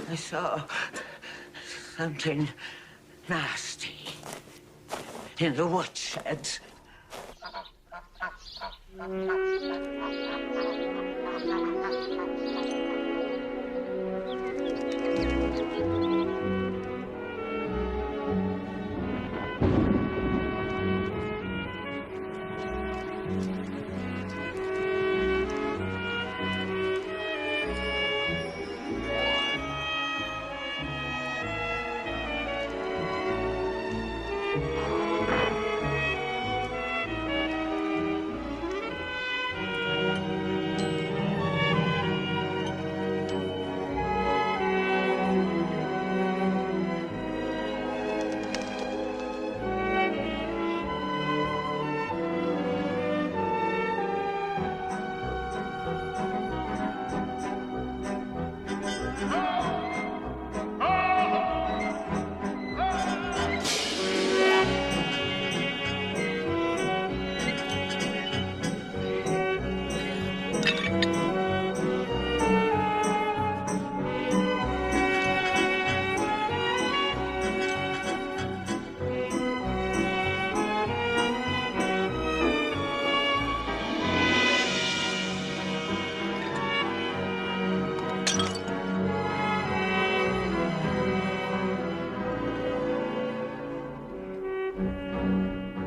I saw something nasty in the woodshed.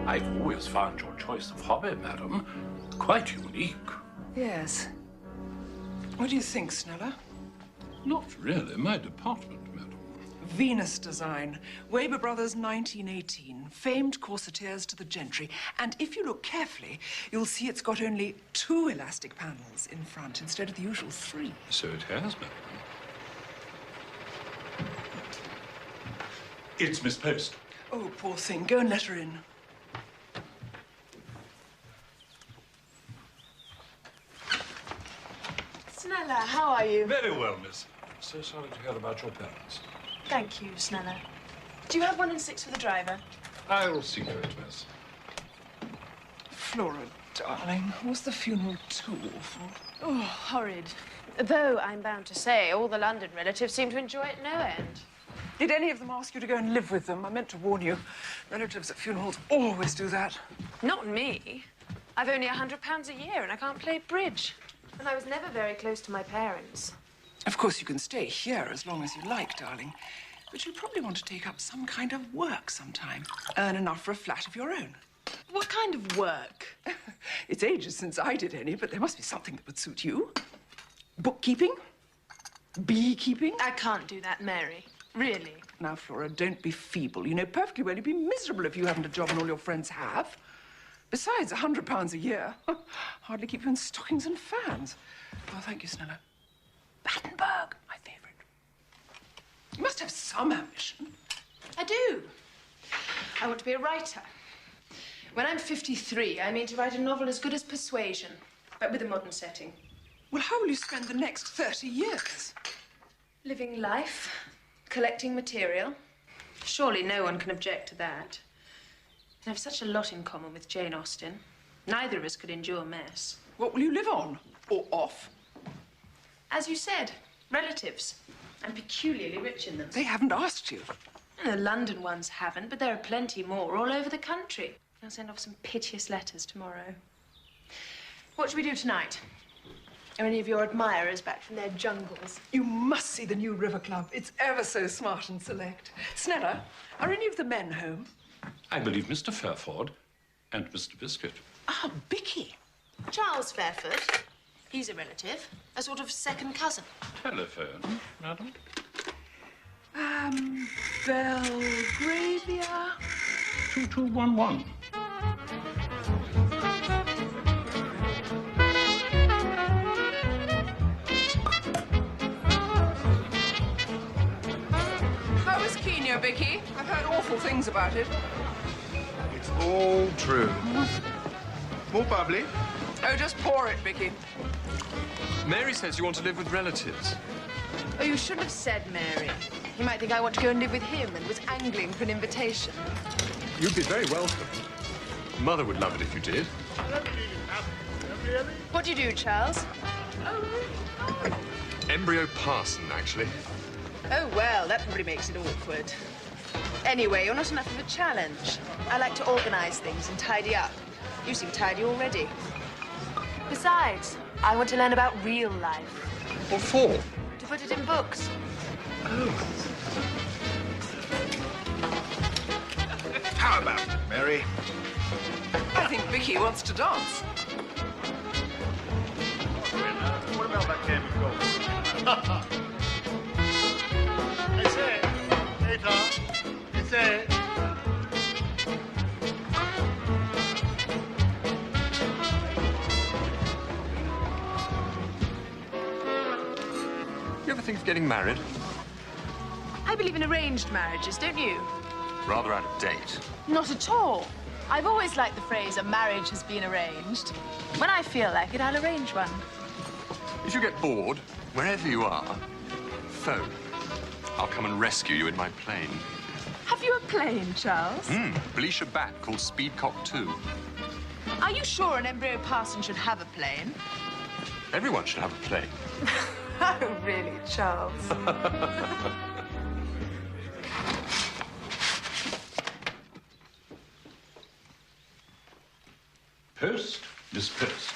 I've always found your choice of hobby, madam, quite unique. Yes. What do you think, Snella? Not really my department, madam. Venus design. Weber Brothers, 1918. Famed corsetiers to the gentry. And if you look carefully, you'll see it's got only 2 elastic panels in front instead of the usual 3. So it has, madam. It's Miss Post. Oh, poor thing. Go and let her in. Snella, how are you? Very well, miss. So sorry to hear about your parents. Thank you, Snella. Do you have 1 and 6 for the driver? I'll see to it, miss. Flora, darling, was the funeral too awful? Oh, horrid. Though, I'm bound to say, all the London relatives seem to enjoy it no end. Did any of them ask you to go and live with them? I meant to warn you. Relatives at funerals always do that. Not me. I've only £100 a year and I can't play bridge. And I was never very close to my parents. Of course, you can stay here as long as you like, darling. But you'll probably want to take up some kind of work sometime. Earn enough for a flat of your own. What kind of work? It's ages since I did any, but there must be something that would suit you. Bookkeeping? Beekeeping? I can't do that, Mary. Really. Now, Flora, don't be feeble. You know perfectly well you'd be miserable if you hadn't a job and all your friends have. Besides, £100 a year. Hardly keep you in stockings and fans. Oh, thank you, Snella. Battenberg, my favourite. You must have some ambition. I do. I want to be a writer. When I'm 53, I mean to write a novel as good as Persuasion, but with a modern setting. Well, how will you spend the next 30 years? Living life, collecting material. Surely no one can object to that. I have such a lot in common with Jane Austen. Neither of us could endure mess. What will you live on? Or off? As you said, relatives. I'm peculiarly rich in them. They haven't asked you. The London ones haven't, but there are plenty more all over the country. I'll send off some piteous letters tomorrow. What should we do tonight? Are any of your admirers back from their jungles? You must see the new River Club. It's ever so smart and select. Snella, are any of the men home? I believe Mr. Fairford and Mr. Biscuit. Ah, Bicky. Charles Fairford. He's a relative, a sort of second cousin. Telephone, madam? Belgravia. 2211. How is Kenya, Vicky? I've heard awful things about it. It's all true. More bubbly? Oh, just pour it, Vicky. Mary says you want to live with relatives. Oh, you shouldn't have said Mary. He might think I want to go and live with him and was angling for an invitation. You'd be very welcome. Mother would love it if you did. What do you do, Charles? Embryo parson, actually. Oh, well, that probably makes it awkward. Anyway, you're not enough of a challenge. I like to organize things and tidy up. You seem tidy already. Besides, I want to learn about real life. What for? To put it in books. Oh. How about it, Mary? I think Vicky wants to dance. What about that game of golf? I say, later. I say. You ever think of getting married? I believe in arranged marriages, don't you? Rather out of date. Not at all. I've always liked the phrase, a marriage has been arranged. When I feel like it, I'll arrange one. If you get bored, wherever you are, phone. I'll come and rescue you in my plane. Have you a plane, Charles? Felicia Bat called Speedcock 2. Are you sure an embryo parson should have a plane? Everyone should have a plane. Oh, really, Charles? Post, Miss Post.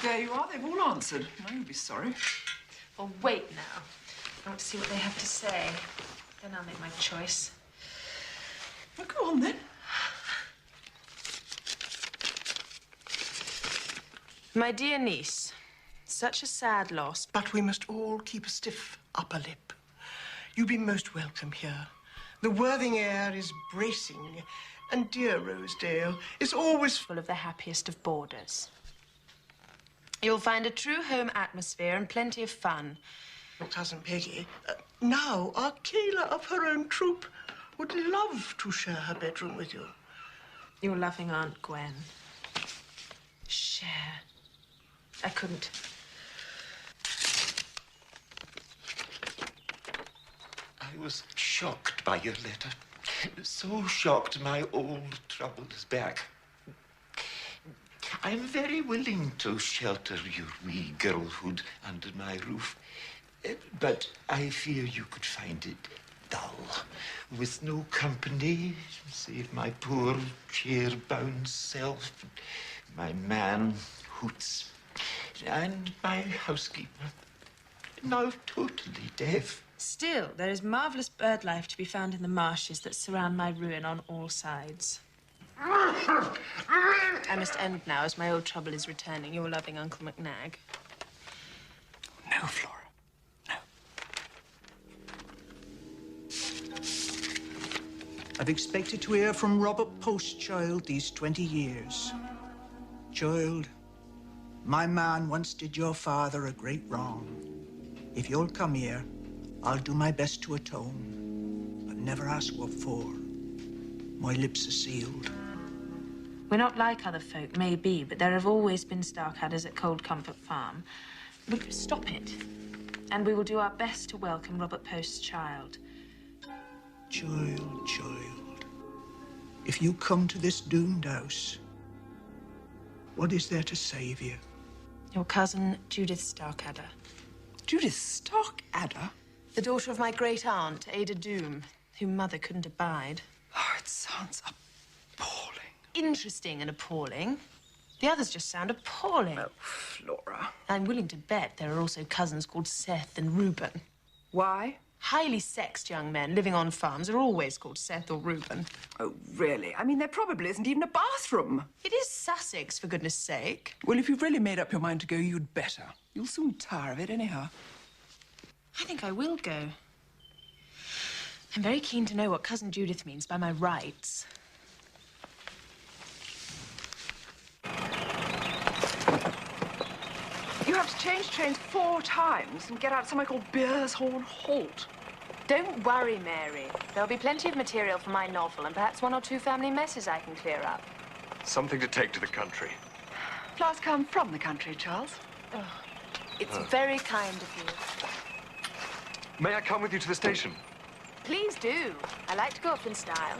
There you are. They've all answered. No, you'll be sorry. Well, wait now. I want to see what they have to say. Then I'll make my choice. Well, go on, then. My dear niece, such a sad loss. But we must all keep a stiff upper lip. You be most welcome here. The Worthing air is bracing, and dear Rosedale is always Full of the happiest of boarders. You'll find a true home atmosphere and plenty of fun. Your cousin Peggy, now Arcala of her own troop, would love to share her bedroom with you. Your loving Aunt Gwen. Share. I couldn't. I was shocked by your letter. So shocked my old trouble is back. I'm very willing to shelter your wee girlhood under my roof. But I fear you could find it dull, with no company save my poor chair-bound self, my man, Hoots, and my housekeeper, now totally deaf. Still, there is marvellous bird life to be found in the marshes that surround my ruin on all sides. I must end now, as my old trouble is returning. Your loving Uncle McNag. No, Flora. No. I've expected to hear from Robert Postchild these 20 years. Child, my man once did your father a great wrong. If you'll come here, I'll do my best to atone, but never ask what for. My lips are sealed. We're not like other folk, maybe, but there have always been Starcadders at Cold Comfort Farm. Will you stop it? And we will do our best to welcome Robert Post's child. Child, if you come to this doomed house, what is there to save you? Your cousin, Judith Starkadder. Judith Starkadder? The daughter of my great-aunt, Ada Doom, whom Mother couldn't abide. Oh, it sounds appalling. Interesting and appalling. The others just sound appalling. Oh, Flora. I'm willing to bet there are also cousins called Seth and Reuben. Why? Highly sexed young men living on farms are always called Seth or Reuben. Oh, really? I mean, there probably isn't even a bathroom. It is Sussex, for goodness sake. Well, if you've really made up your mind to go, you'd better. You'll soon tire of it anyhow. I think I will go. I'm very keen to know what Cousin Judith means by my rights. You have to change trains 4 times and get out somewhere called Beershorn Halt. Don't worry, Mary. There'll be plenty of material for my novel and perhaps 1 or 2 family messes I can clear up. Something to take to the country. Flowers come from the country, Charles. Oh, it's very kind of you. May I come with you to the station? Please do. I like to go up in style.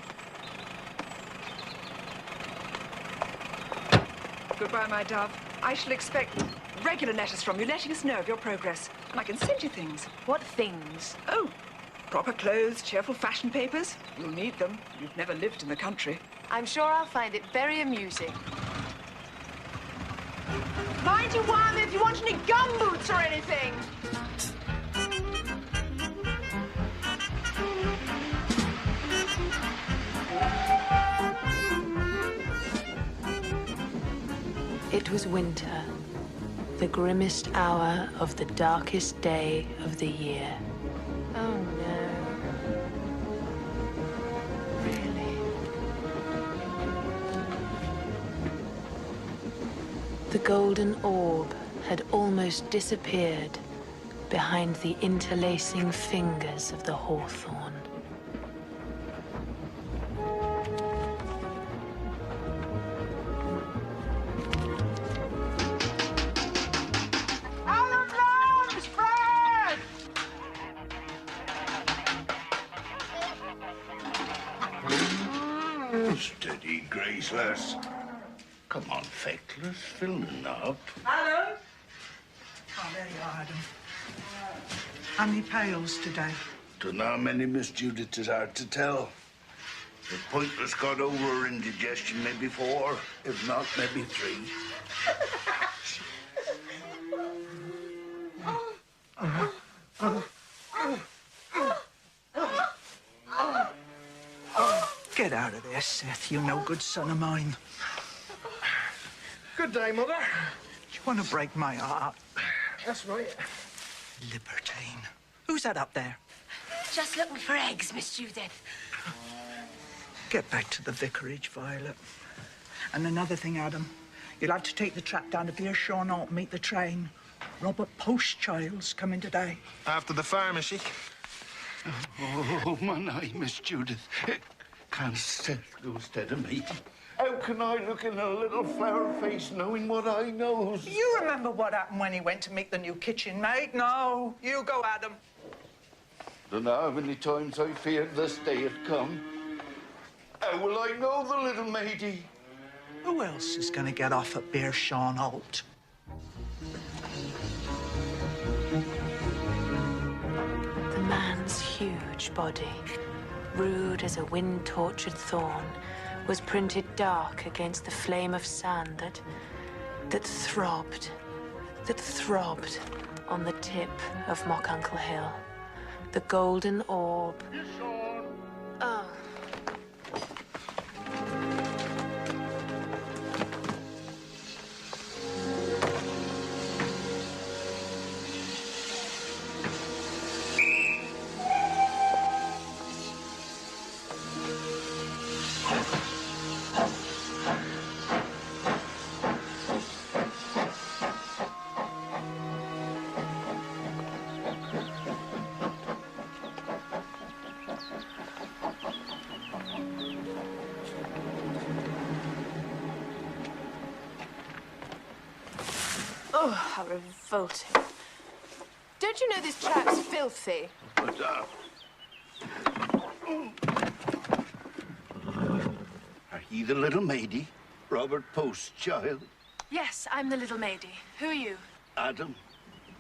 Goodbye, my dove. I shall expect Regular letters from you letting us know of your progress. And I can send you things. What things? Oh, proper clothes, cheerful fashion papers. You'll need them. You've never lived in the country. I'm sure I'll find it very amusing. Mind you, Wham, if you want any gumboots or anything. It was winter, the grimmest hour of the darkest day of the year. Oh, no. Really? The golden orb had almost disappeared behind the interlacing fingers of the hawthorn. Steady, Graceless. Come on, Feckless, filling up. Adam? Oh, there you are, Adam. How many pails today? Dunno how many, Miss Judith, is hard to tell. If Pointless got over her indigestion, maybe 4. If not, maybe 3. Get out of there, Seth, you no good son of mine. Good day, Mother. Do you want to break my heart? That's right. Libertine. Who's that up there? Just looking for eggs, Miss Judith. Get back to the vicarage, Violet. And another thing, Adam. You'll have to take the trap down to Beershaw and Alt, meet the train. Robert Postchild's coming today. After the pharmacy. Oh, my eye, Miss Judith. Can't Seth go instead of me? How can I look in a little flower face knowing what I knows? You remember what happened when he went to meet the new kitchen maid? No, you go, Adam. Dunno how many times I feared this day had come. How will I know the little matey? Who else is going to get off at Beershaw and Alt? The man's huge body, rude as a wind-tortured thorn, was printed dark against the flame of sand that throbbed on the tip of Mock Uncle Hill. The golden orb. Oh. Oh, how revolting. Don't you know this trap's filthy? But, Are ye the little matey? Robert Postchild? Yes, I'm the little maidie. Who are you? Adam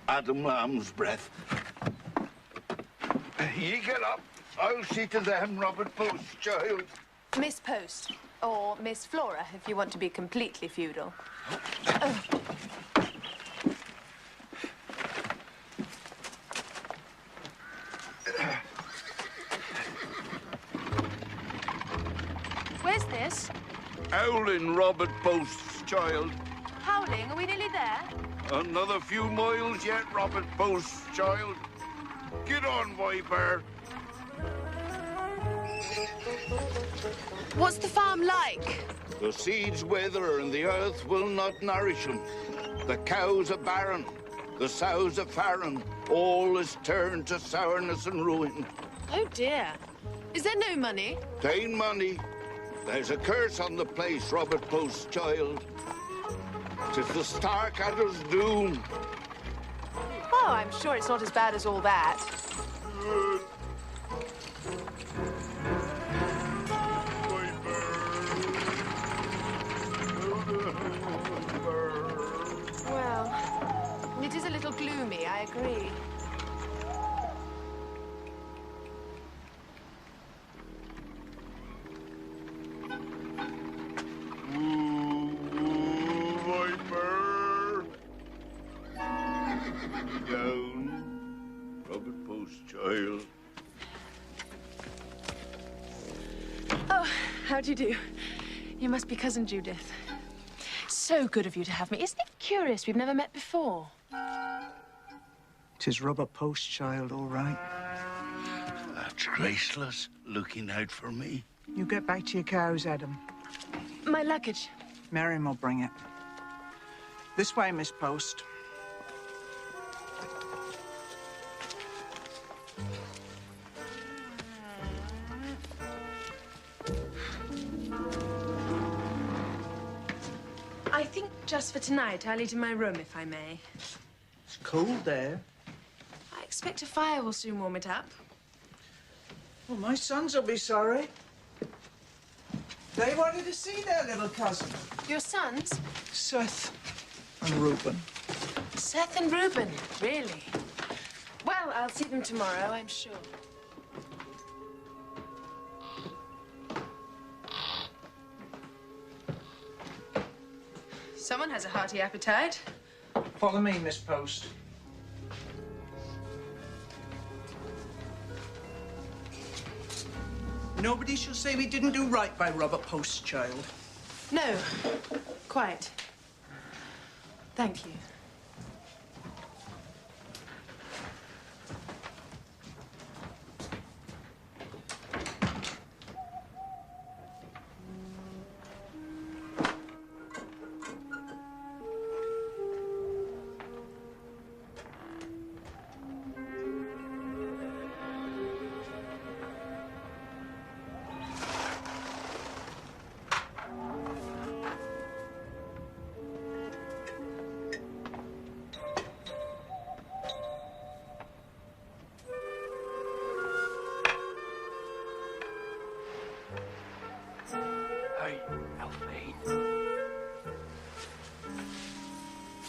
Lamb's breath. Ye get up. I'll see to them, Robert Postchild. Miss Post. Or Miss Flora, if you want to be completely feudal. Where's this? Howling, Robert Postchild. Howling? Are we nearly there? Another few miles yet, Robert Postchild. Get on, Viper. What's the farm like? The seeds wither and the earth will not nourish them. The cows are barren, the sows are farren. All is turned to sourness and ruin. Oh, dear. Is there no money? Tain't money. There's a curse on the place, Robert Postchild. 'Tis the Starcatter's doom. Oh, I'm sure it's not as bad as all that. Well, it is a little gloomy, I agree. Viper! Down. Robert Post, child. Oh, how do you do? You must be Cousin Judith. So good of you to have me. Isn't it curious we've never met before? 'Tis Robert Post, child, all right. That's graceless, looking out for me. You get back to your cows, Adam. My luggage. Miriam will bring it. This way, Miss Post. I think just for tonight, I'll eat in my room, if I may. It's cold there. I expect a fire will soon warm it up. Well, my sons will be sorry. They wanted to see their little cousin. Your sons? Seth and Reuben. Seth and Reuben, really? Well, I'll see them tomorrow, I'm sure. Someone has a hearty appetite. Follow me, Miss Post. Nobody shall say we didn't do right by Robert Post, child. No, quite. Thank you.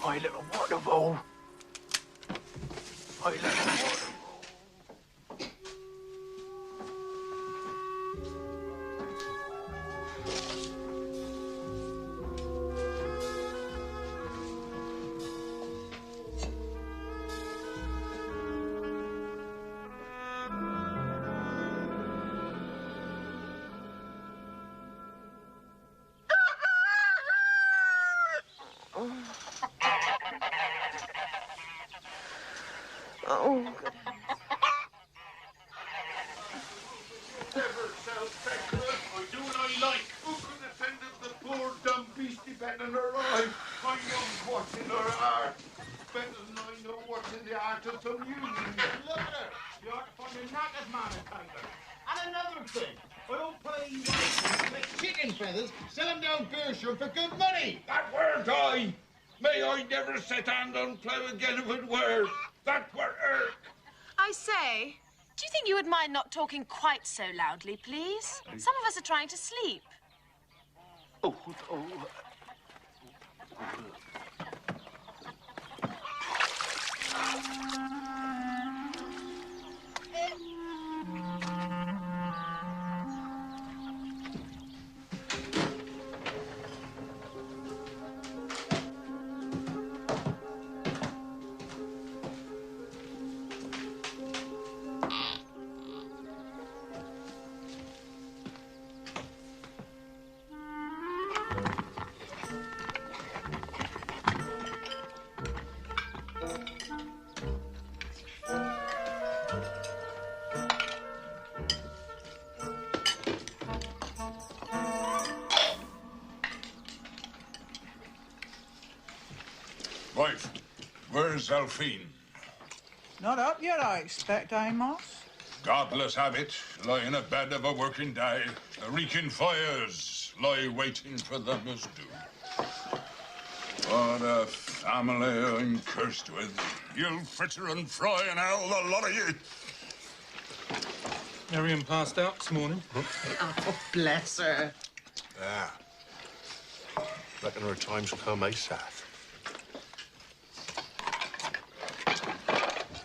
My little water bowl. My little water bowl. Oh, good. Never self-thankless. I do what I like. Who could have offended the poor dumb beastie better than her life? I know what's in her heart. Better than I know what's in the heart of some union. Look at her. You ought to find a knackered man and thank her. And another thing. I don't play white, like chicken feathers, sell them down Beersham for good money. That weren't I. May I never set hand on plough again if it were. That were irk. I say, do you think you would mind not talking quite so loudly, please? Some of us are trying to sleep. Oh. Wife, where's Alphine? Not up yet, I expect, Amos. Godless habit, lie in a bed of a working day. The reeking fires lie waiting for them as do. What a family I'm cursed with. You'll fritter and fry and hell, the lot of you. Miriam passed out this morning. Oh, bless her. Yeah. Reckon her time's come, eh, Seth?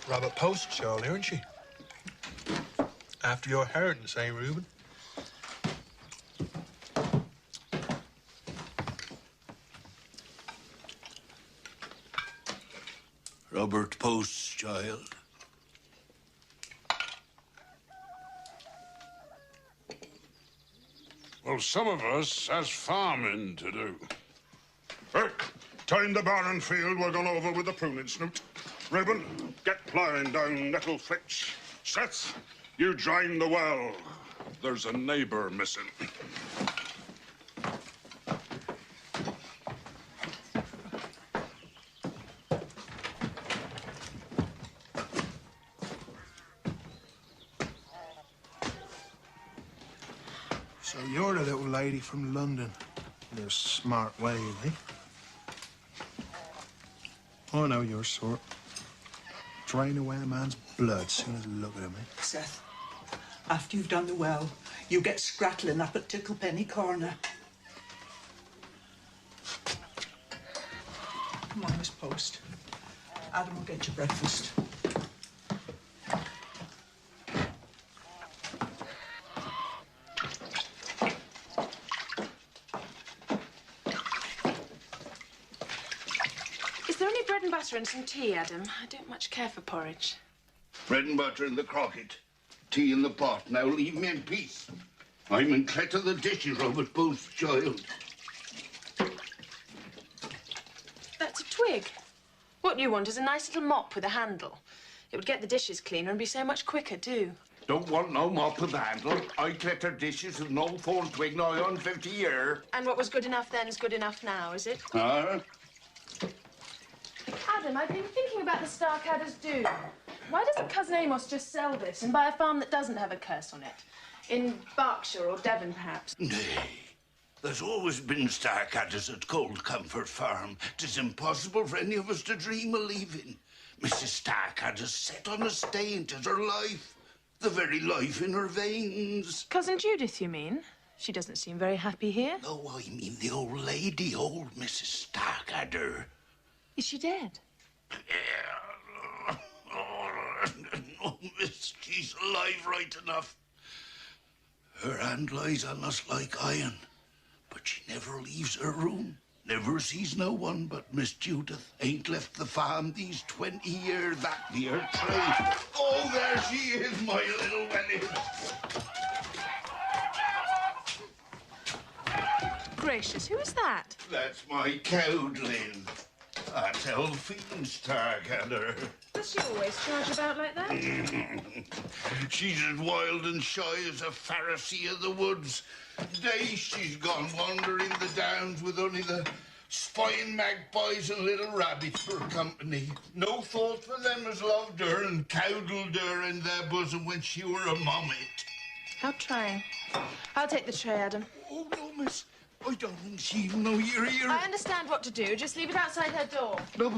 Robert Post's shawl, isn't she? After your inheritance, eh, Reuben? Robert Post's child. Well, some of us has farming to do. Hey, time the barren field we're gone over with the pruning snoot. Reuben, get ploughing down nettle flicks. Seth, you join the well. There's a neighbour missing. So you're the little lady from London. Your smart way, eh? I know your sort. Drain away a man's blood as soon as you look at him, eh? Seth, after you've done the well, you get scrattling up at Ticklepenny Corner. Come on, Miss Post. Adam will get you breakfast. Is there any bread and butter and some tea, Adam? I don't much care for porridge. Bread and butter in the crocket. Tea in the pot. Now leave me in peace. I'm in clear of the dishes, Robert Post's child. That's a twig. What you want is a nice little mop with a handle. It would get the dishes cleaner and be so much quicker, too. Don't want no mop with a handle. I clatter dishes with no phone twig nigh on 50 year. And what was good enough then is good enough now, is it? Adam, I've been thinking about the Starcadder's Doom. Why doesn't Cousin Amos just sell this and buy a farm that doesn't have a curse on it? In Berkshire or Devon, perhaps? Nay. There's always been Starcadders at Cold Comfort Farm. 'Tis impossible for any of us to dream of leaving. Mrs. Starcadder's set on a staying. 'Tis her life. The very life in her veins. Cousin Judith, you mean? She doesn't seem very happy here. No, I mean the old lady, old Mrs. Starcadder. Is she dead? No, miss, she's alive right enough. Her hand lies on us like iron, but she never leaves her room. Never sees no one but Miss Judith. Ain't left the farm these 20 years, that be her trade. Oh, there she is, my little Winnie. Gracious, who is that? That's my cowdling. That's Elfine Starcadder. Does she always charge about like that? She's as wild and shy as a Pharisee of the woods. Days she's gone wandering the downs with only the spying magpies and little rabbits for company. No thought for them as loved her and cowdled her in their bosom when she were a mommet. How trying. I'll take the tray, Adam. Oh, no, miss. I don't think she even know you're here. I understand what to do. Just leave it outside her door. No.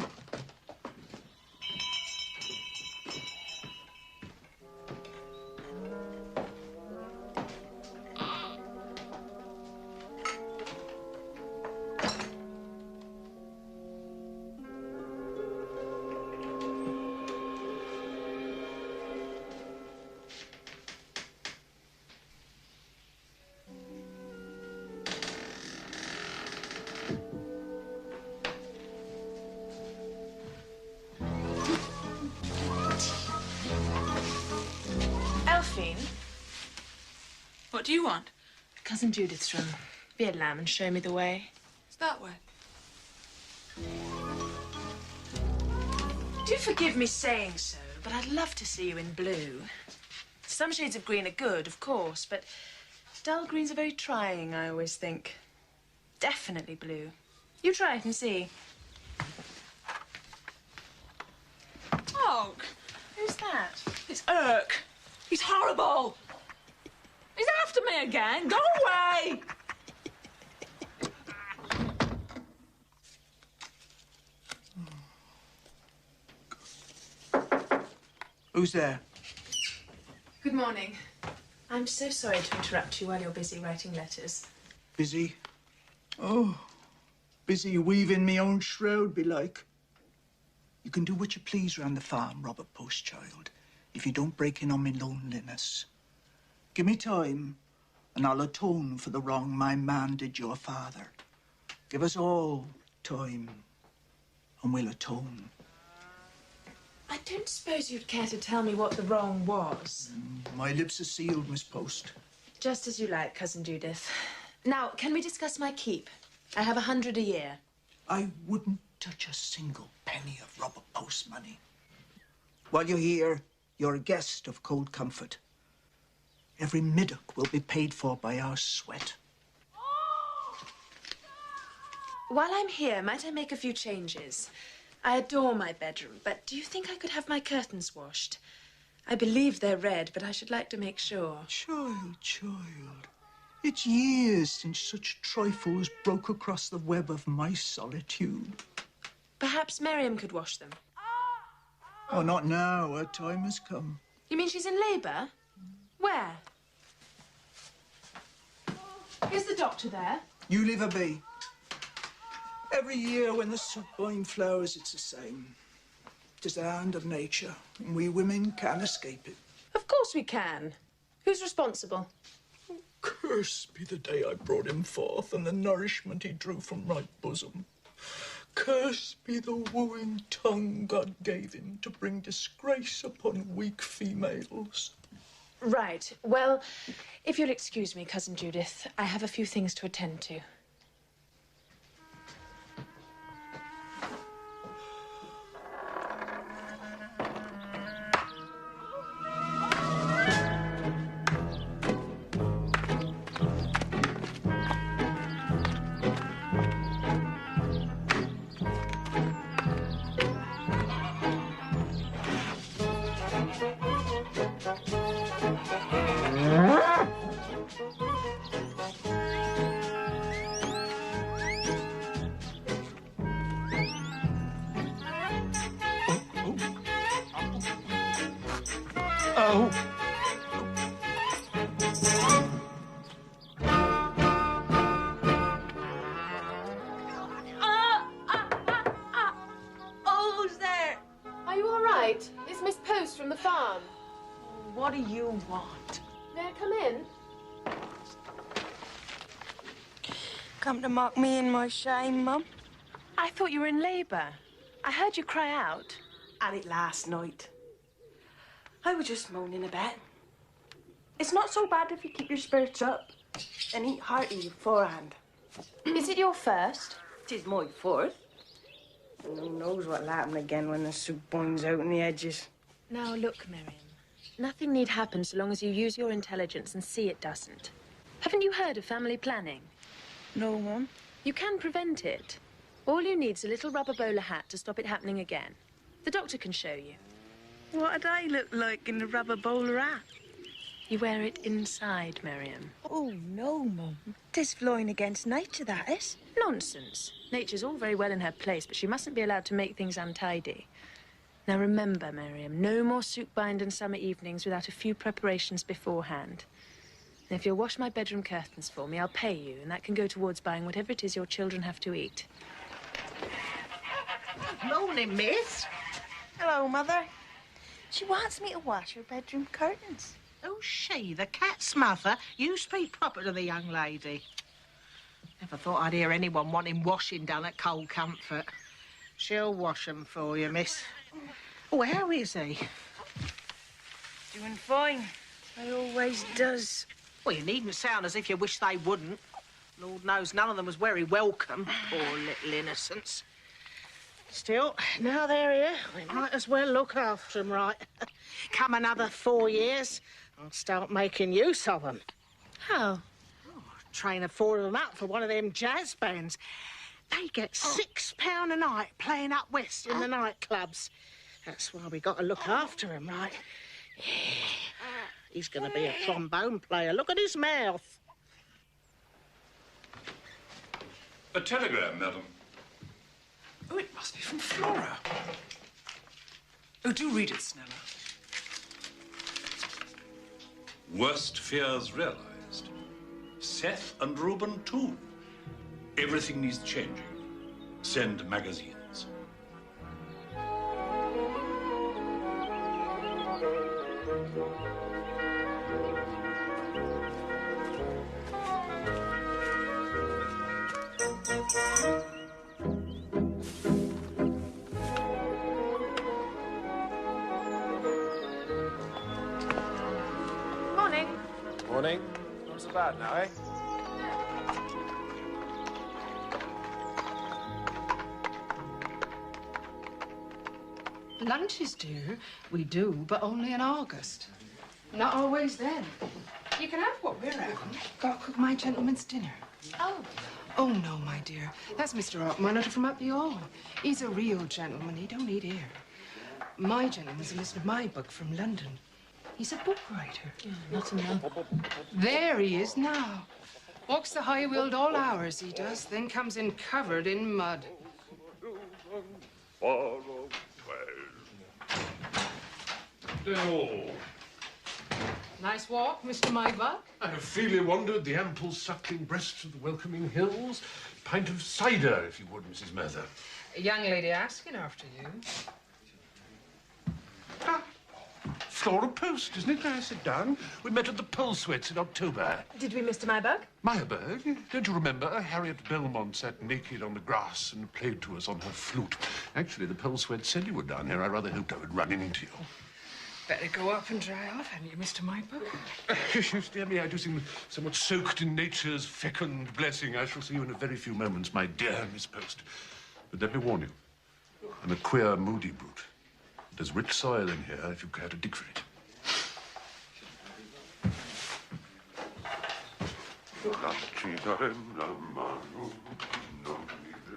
What do you want? Cousin Judith's room. Be a lamb and show me the way. It's that way. Do forgive me saying so, but I'd love to see you in blue. Some shades of green are good, of course, but dull greens are very trying, I always think. Definitely blue. You try it and see. Oh, who's that? It's Irk. He's horrible. He's after me again. Go away. Who's there? Good morning. I'm so sorry to interrupt you while you're busy writing letters. Busy? Oh, busy weaving me own shroud, belike. You can do what you please round the farm, Robert Postchild, if you don't break in on me loneliness. Give me time, and I'll atone for the wrong my man did your father. Give us all time, and we'll atone. I don't suppose you'd care to tell me what the wrong was. My lips are sealed, Miss Post. Just as you like, Cousin Judith. Now, can we discuss my keep? I have 100 a year. I wouldn't touch a single penny of Robert Post's money. While you're here, you're a guest of Cold Comfort. Every middock will be paid for by our sweat. While I'm here, might I make a few changes? I adore my bedroom, but do you think I could have my curtains washed? I believe they're red, but I should like to make sure. Child. It's years since such trifles broke across the web of my solitude. Perhaps Miriam could wash them. Oh, not now. Her time has come. You mean she's in labour? Where? Is the doctor there? You leave her be. Every year when the soup vine flowers, it's the same. 'Tis the hand of nature, and we women can't escape it. Of course we can. Who's responsible? Cursed be the day I brought him forth and the nourishment he drew from my bosom. Cursed be the wooing tongue God gave him to bring disgrace upon weak females. Right. Well, if you'll excuse me, Cousin Judith, I have a few things to attend to. Who's there? Are you all right? It's Miss Post from the farm. What do you want? May I come in? Come to mock me in my shame, Mum? I thought you were in labour. I heard you cry out. Had it last night. I was just moaning a bit. It's not so bad if you keep your spirits up and eat hearty beforehand. Is it your first? 'Tis my fourth. And who knows what'll happen again when the soup boils out in the edges. Now, look, Miriam. Nothing need happen so long as you use your intelligence and see it doesn't. Haven't you heard of family planning? No, Mum. You can prevent it. All you need's a little rubber bowler hat to stop it happening again. The doctor can show you. What do I look like in the rubber bowler hat? You wear it inside, Miriam. Oh, no, Mum. 'Tis flying against nature, that is. Nonsense. Nature's all very well in her place, but she mustn't be allowed to make things untidy. Now remember, Miriam, no more soup bind and summer evenings without a few preparations beforehand. And if you'll wash my bedroom curtains for me, I'll pay you, and that can go towards buying whatever it is your children have to eat. Morning, miss. Hello, Mother. She wants me to wash her bedroom curtains. Oh, she, the cat's mother? You speak proper to the young lady. Never thought I'd hear anyone wanting washing done at Cold Comfort. She'll wash 'em for you, miss. Oh, how is he? Doing fine. He always does. Well, you needn't sound as if you wish they wouldn't. Lord knows none of them was very welcome, poor little innocents. Still, now they're here, we might as well look after 'em right. Come another 4 years, I'll start making use of 'em. How? Train 4 of them up for one of them jazz bands. They get £6 a night playing up west in the nightclubs. That's why we got to look after him, right? Yeah. He's going to be a trombone player. Look at his mouth. A telegram, madam. Oh, it must be from Flora. Oh, do read it, Snella. Worst fears realized. Seth and Reuben, too. Everything needs changing. Send magazines. Morning. Morning. Not so bad now, eh? Lunch is due. We do, but only in August. Not always then. You can have what we're having. Got to cook my gentleman's dinner. Oh. Oh, no, my dear. That's Mr. Ott, my letter from up the hall. He's a real gentleman. He don't eat here. My gentleman's a listener of my book from London. He's a book writer. Not enough. There he is now. Walks the high wheeled all hours, he does, then comes in covered in mud. Oh. Nice walk, Mr. Mybuck. I have freely wandered the ample suckling breasts of the welcoming hills. Pint of cider, if you would, Mrs. Mather. A young lady asking after you. Floral Post, isn't it? Now sit down. We met at the Pulswets in October. Did we, Mr. Mybuck? Meyerberg, don't you remember? Harriet Belmont sat naked on the grass and played to us on her flute. Actually, the Pulswets said you were down here. I rather hoped I would run into you. Better go up and dry off, hadn't you, Mr. Mybuck? Dear me, I do seem somewhat soaked in nature's fecund blessing. I shall see you in a very few moments, my dear Miss Post. But let me warn you, I'm a queer, moody brute. There's rich soil in here if you care to dig for it.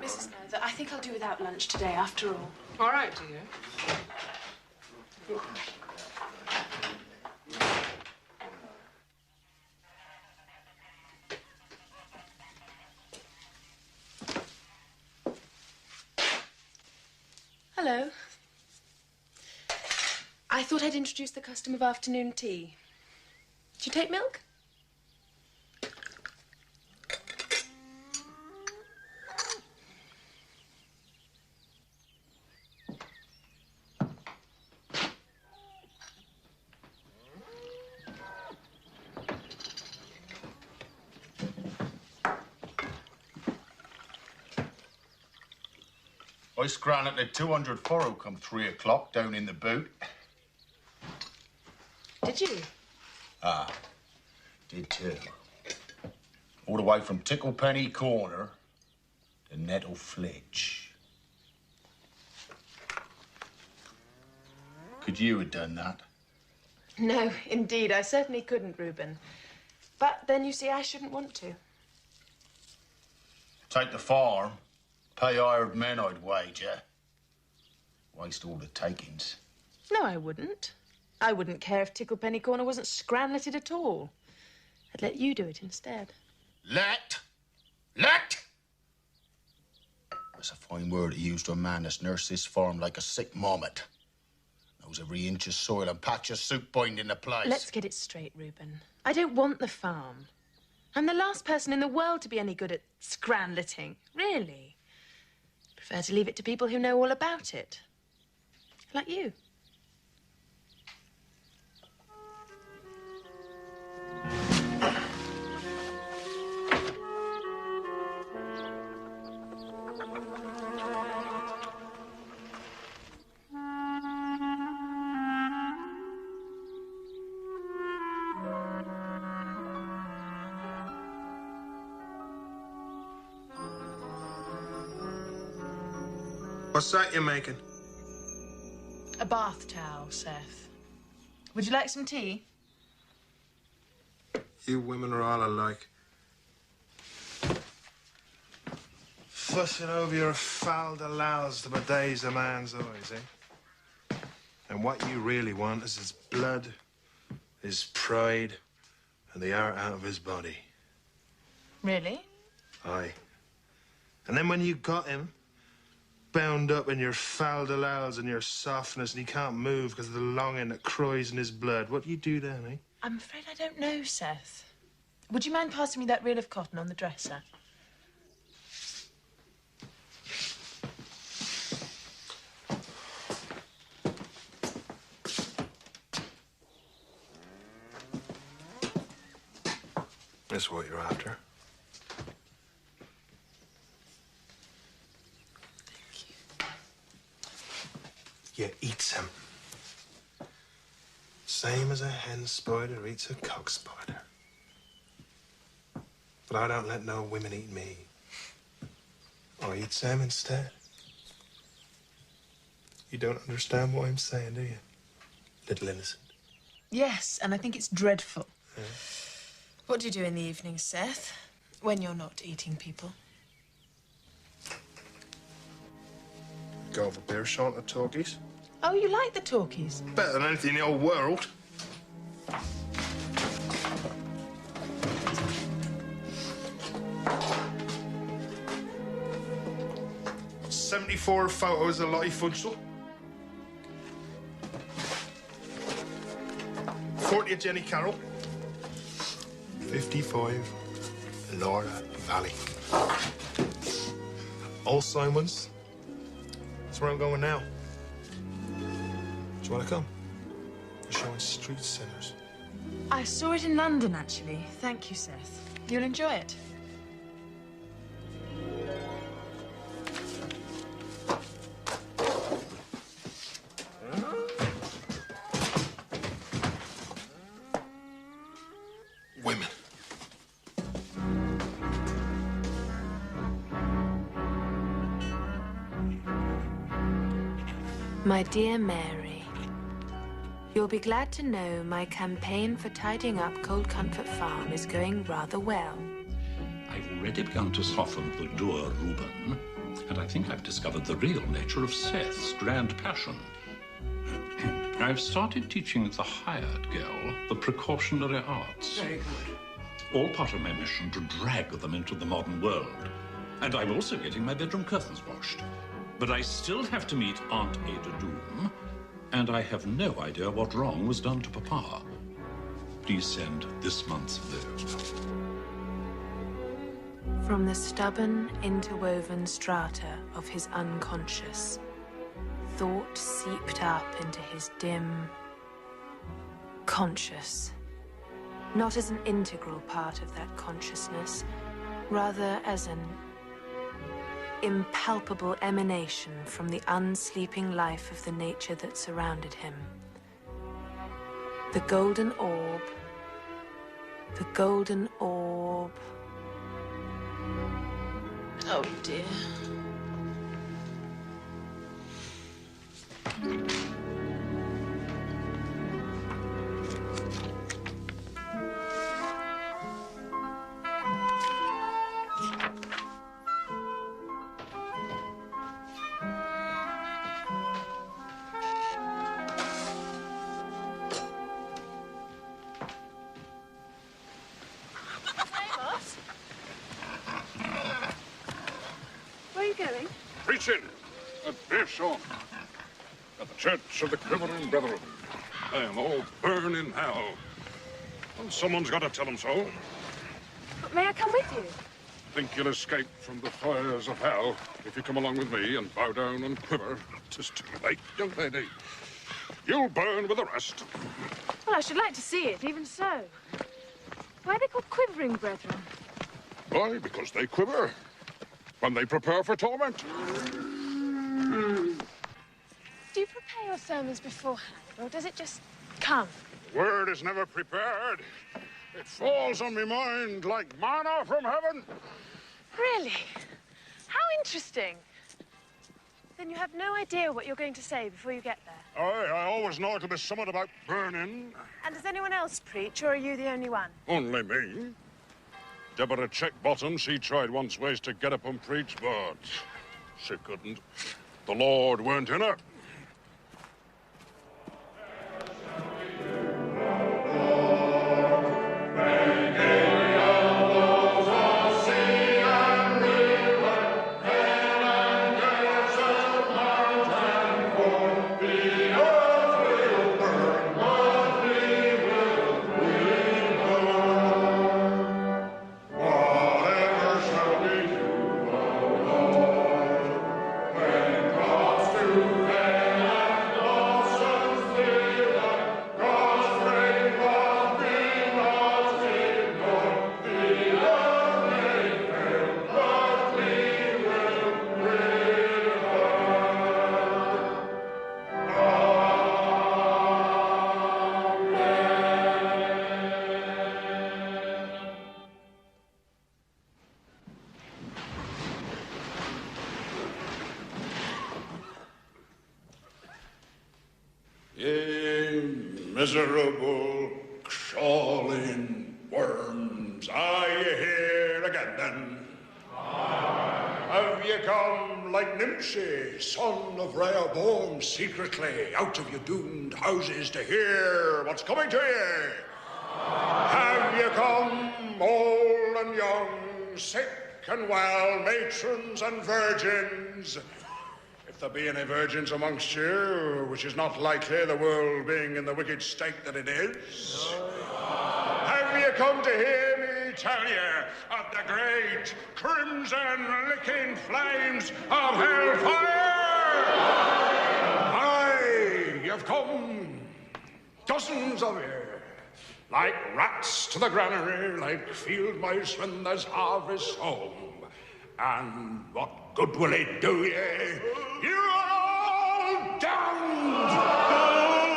Mrs. Mather, I think I'll do without lunch today, after all. All right, dear. Hello. I thought I'd introduce the custom of afternoon tea. Do you take milk? I scran at the 200 furrow come 3 o'clock down in the boot. Did you? Ah, did too. All the way from Ticklepenny Corner to Nettle Flitch. Could you have done that? No, indeed, I certainly couldn't, Reuben. But then, you see, I shouldn't want to. Take the farm, pay hired men, I'd wager. Waste all the takings. No, I wouldn't. I wouldn't care if Ticklepenny Corner wasn't scranletted at all. I'd let you do it instead. Let! That's a fine word to use to a man that's nursed this farm like a sick marmot. Knows every inch of soil and patch of soup bind in the place. Let's get it straight, Reuben. I don't want the farm. I'm the last person in the world to be any good at scranletting. Really. Prefer to leave it to people who know all about it. Like you. What's that you're making? A bath towel, Seth. Would you like some tea? You women are all alike. Fussing over your foul de louse to bedaze a man's eyes, eh? And what you really want is his blood, his pride, and the art out of his body. Really? Aye. And then when you got him, bound up in your foul de louse and your softness, and he can't move because of the longing that cries in his blood, what do you do then, eh? I'm afraid I don't know, Seth. Would you mind passing me that reel of cotton on the dresser? That's what you're after. You eat some. Same as a hen spider eats a cock spider. But I don't let no women eat me. I eat Sam instead. You don't understand what I'm saying, do you? Little innocent. Yes, and I think it's dreadful. Yeah. What do you do in the evening, Seth, when you're not eating people? Go over beer shot at Talkies. Oh, you like the talkies? Better than anything in the old world. "74 photos of Lottie Fudsel. 40 of Jenny Carroll. 55 Laura Valley. All Simons. That's where I'm going now. Do you want to come? We're showing Street Sinners. I saw it in London, actually. Thank you, Seth. You'll enjoy it. Women. My dear Mary, you'll be glad to know my campaign for tidying up Cold Comfort Farm is going rather well. I've already begun to soften the dour Reuben, and I think I've discovered the real nature of Seth's grand passion. I've started teaching the hired girl the precautionary arts. Very good. All part of my mission to drag them into the modern world. And I'm also getting my bedroom curtains washed. But I still have to meet Aunt Ada Doom, and I have no idea what wrong was done to Papa. Please send this month's bill. From the stubborn, interwoven strata of his unconscious, thought seeped up into his dim conscious, not as an integral part of that consciousness, rather as an impalpable emanation from the unsleeping life of the nature that surrounded him. The golden orb, the golden orb. Oh, dear. Where are you going? Preaching at Beershore, at the Church of the Quivering Brethren. They am all burn in hell. And someone's got to tell them so. But may I come with you? Think you'll escape from the fires of hell if you come along with me and bow down and quiver. 'Tis too late, young lady. You'll burn with the rest. Well, I should like to see it, even so. Why are they called Quivering Brethren? Why? Because they quiver when they prepare for torment. Do you prepare your sermons beforehand, or does it just come? The word is never prepared. It falls on me mind like manna from heaven. Really? How interesting. Then you have no idea what you're going to say before you get there. Aye, I always know it'll be something about burning. And does anyone else preach, or are you the only one? Only me. Deborah Checkbottom, she tried once ways to get up and preach, but she couldn't. The Lord weren't in her. To Miserable, crawling worms. Are you here again, then? Have you come like Nimshi, son of Rehoboam, secretly out of your doomed houses to hear what's coming to you? Have you come, old and young, sick and well, matrons and virgins? If there be any virgins amongst you, which is not likely, the world being in the wicked state that it is. Have you come to hear me tell you of the great crimson-licking flames of hellfire? Aye, you've come, dozens of you, like rats to the granary, like field mice when there's harvest home. And what good will it do ye? You are all damned!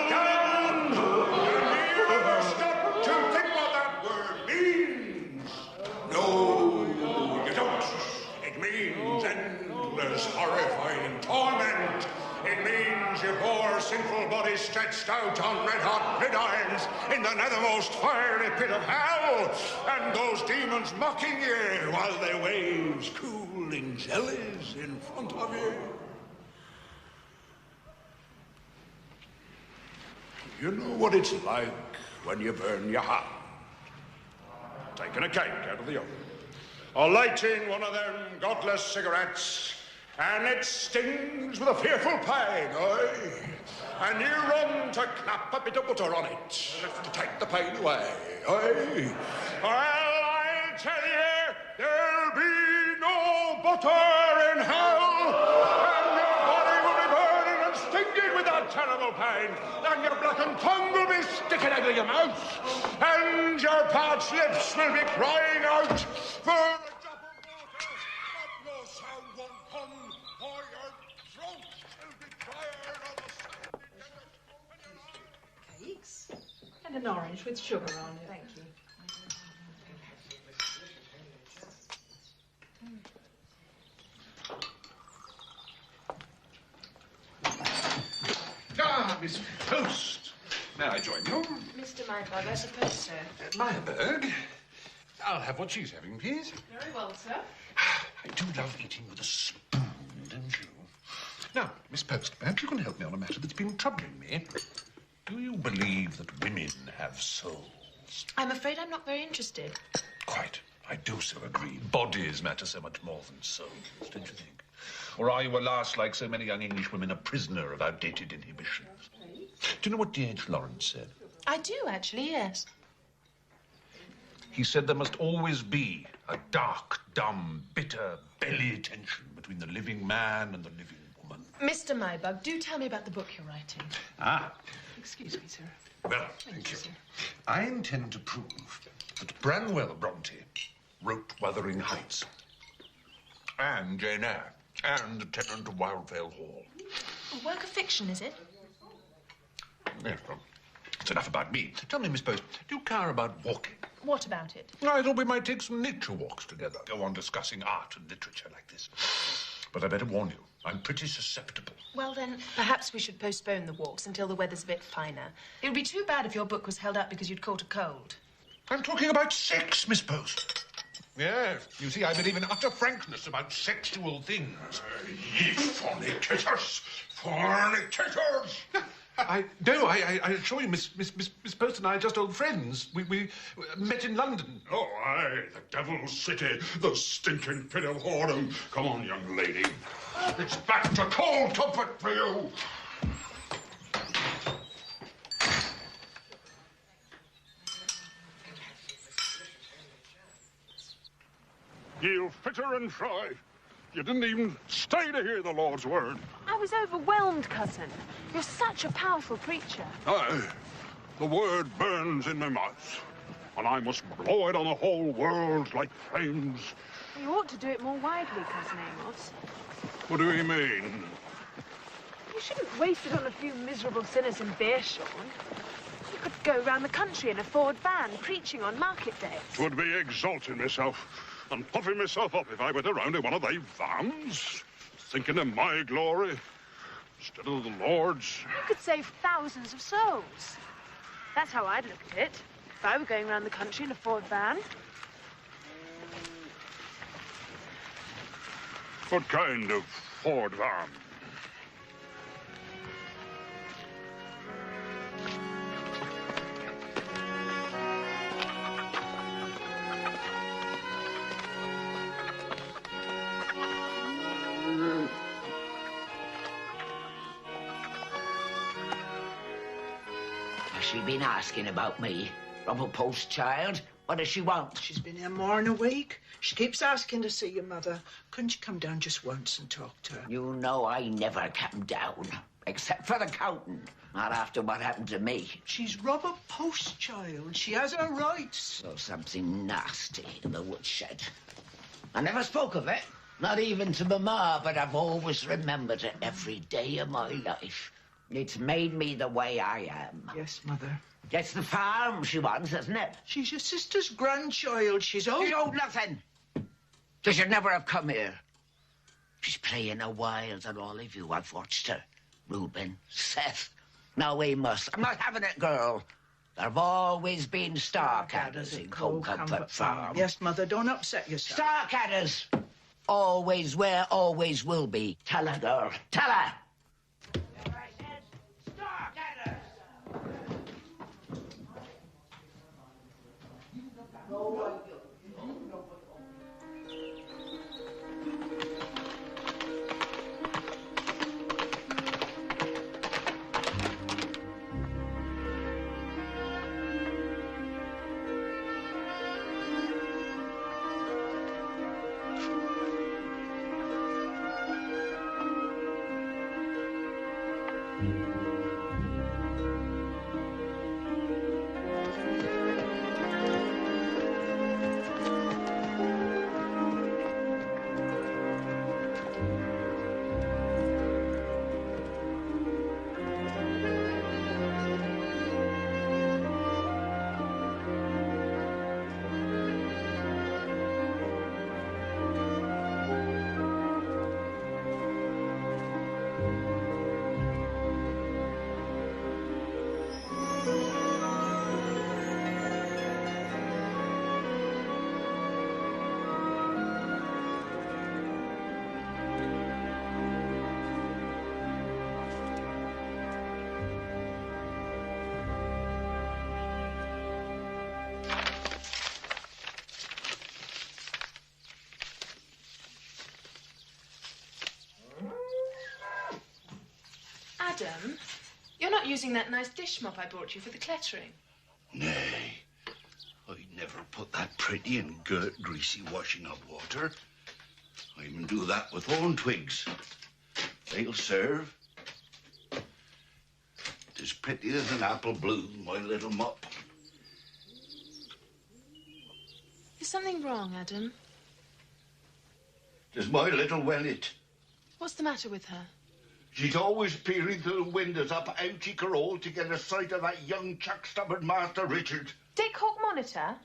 Damned! And you never stop to think what that word means. No, you don't. It means endless, horrifying torment. It means your poor sinful body stretched out on red-hot gridirons in the nethermost fiery pit of hell, and those demons mocking you while they waves cooling jellies in front of you. You know what it's like when you burn your hand? Taking a cake out of the oven, or lighting one of them godless cigarettes, and it stings with a fearful pain, aye? And you run to clap a bit of butter on it to take the pain away, aye? Well, I'll tell you, there'll be no butter in hell, and your body will be burning and stinging with that terrible pain, and your blackened tongue will be sticking out of your mouth, and your parched lips will be crying out for a drop of water, but no sound won't come. Cakes? And an orange with sugar on it. Thank you. Ah, Miss Post. May I join you? Mr. Myberg, I suppose so. Myberg? I'll have what she's having, please. Very well, sir. I do love eating with a spoon, don't you? Now, Miss Post, perhaps you can help me on a matter that's been troubling me. Do you believe that women have souls? I'm afraid I'm not very interested. Quite. I do so agree. Bodies matter so much more than souls, don't you think? Or are you, alas, like so many young English women, a prisoner of outdated inhibitions? Do you know what D.H. Lawrence said? I do, actually, yes. He said there must always be a dark, dumb, bitter belly tension between the living man and the living woman. Mr. Myberg, do tell me about the book you're writing. Ah. Excuse me, sir. Well, thank you. I intend to prove that Branwell Bronte wrote Wuthering Heights, and Jane Eyre, and Tenant of Wildvale Hall. A work of fiction, is it? Yes, well, it's enough about me. Tell me, Miss Post, do you care about walking? What about it? I thought we might take some nature walks together. Go on discussing art and literature like this. But I better warn you, I'm pretty susceptible. Well, then, perhaps we should postpone the walks until the weather's a bit finer. It would be too bad if your book was held up because you'd caught a cold. I'm talking about sex, Miss Post. Yes, you see, I believe in utter frankness about sexual things. Ye fornicators! Fornicators! I assure you, Miss Post and I are just old friends. We met in London. Oh, aye, the devil's city, the stinking pit of whoredom. Come on, young lady. It's back to cold comfort for you. You'll fitter and fry. You didn't even stay to hear the Lord's word. I was overwhelmed, cousin. You're such a powerful preacher. Aye, the word burns in my mouth, and I must blow it on the whole world like flames. You ought to do it more widely, Cousin Amos. What do you mean? You shouldn't waste it on a few miserable sinners in Beershorn. You could go round the country in a Ford van, preaching on market days. 'Twould be exalting myself and puffing myself up if I went around in one of they vans, thinking of my glory instead of the Lord's. You could save thousands of souls. That's how I'd look at it, if I were going around the country in a Ford van. What kind of Ford van? Has she been asking about me? Rubber post child? What does she want? She's been here more than a week. She keeps asking to see your mother. Couldn't you come down just once and talk to her? You know I never come down. Except for the counting. Not after what happened to me. She's rubber post child. She has her rights. So something nasty in the woodshed. I never spoke of it. Not even to Mama, but I've always remembered it every day of my life. It's made me the way I am. Yes, Mother. It's the farm she wants, isn't it? She's your sister's grandchild. She's old. She's old nothing. She should never have come here. She's playing a wild on all of you. I've watched her. Reuben, Seth, now Amos. I'm not having it, girl. There've always been star-cadders in Cold Comfort Farm. Yes, Mother, don't upset yourself. Star-cadders! Always were, always will be. Tell her, girl. Tell her! Adam, you're not using that nice dish mop I bought you for the klettering. Nay, I'd never put that pretty and girt, greasy washing up water. I even do that with thorn twigs. They'll serve. As pretty as an apple bloom, my little mop. Is something wrong, Adam? There's my little Wellet. What's the matter with her? She's always peering through the windows up Ouchie Carroll to get a sight of that young chuck-stubborn Master Richard. Dick Hawk Monitor?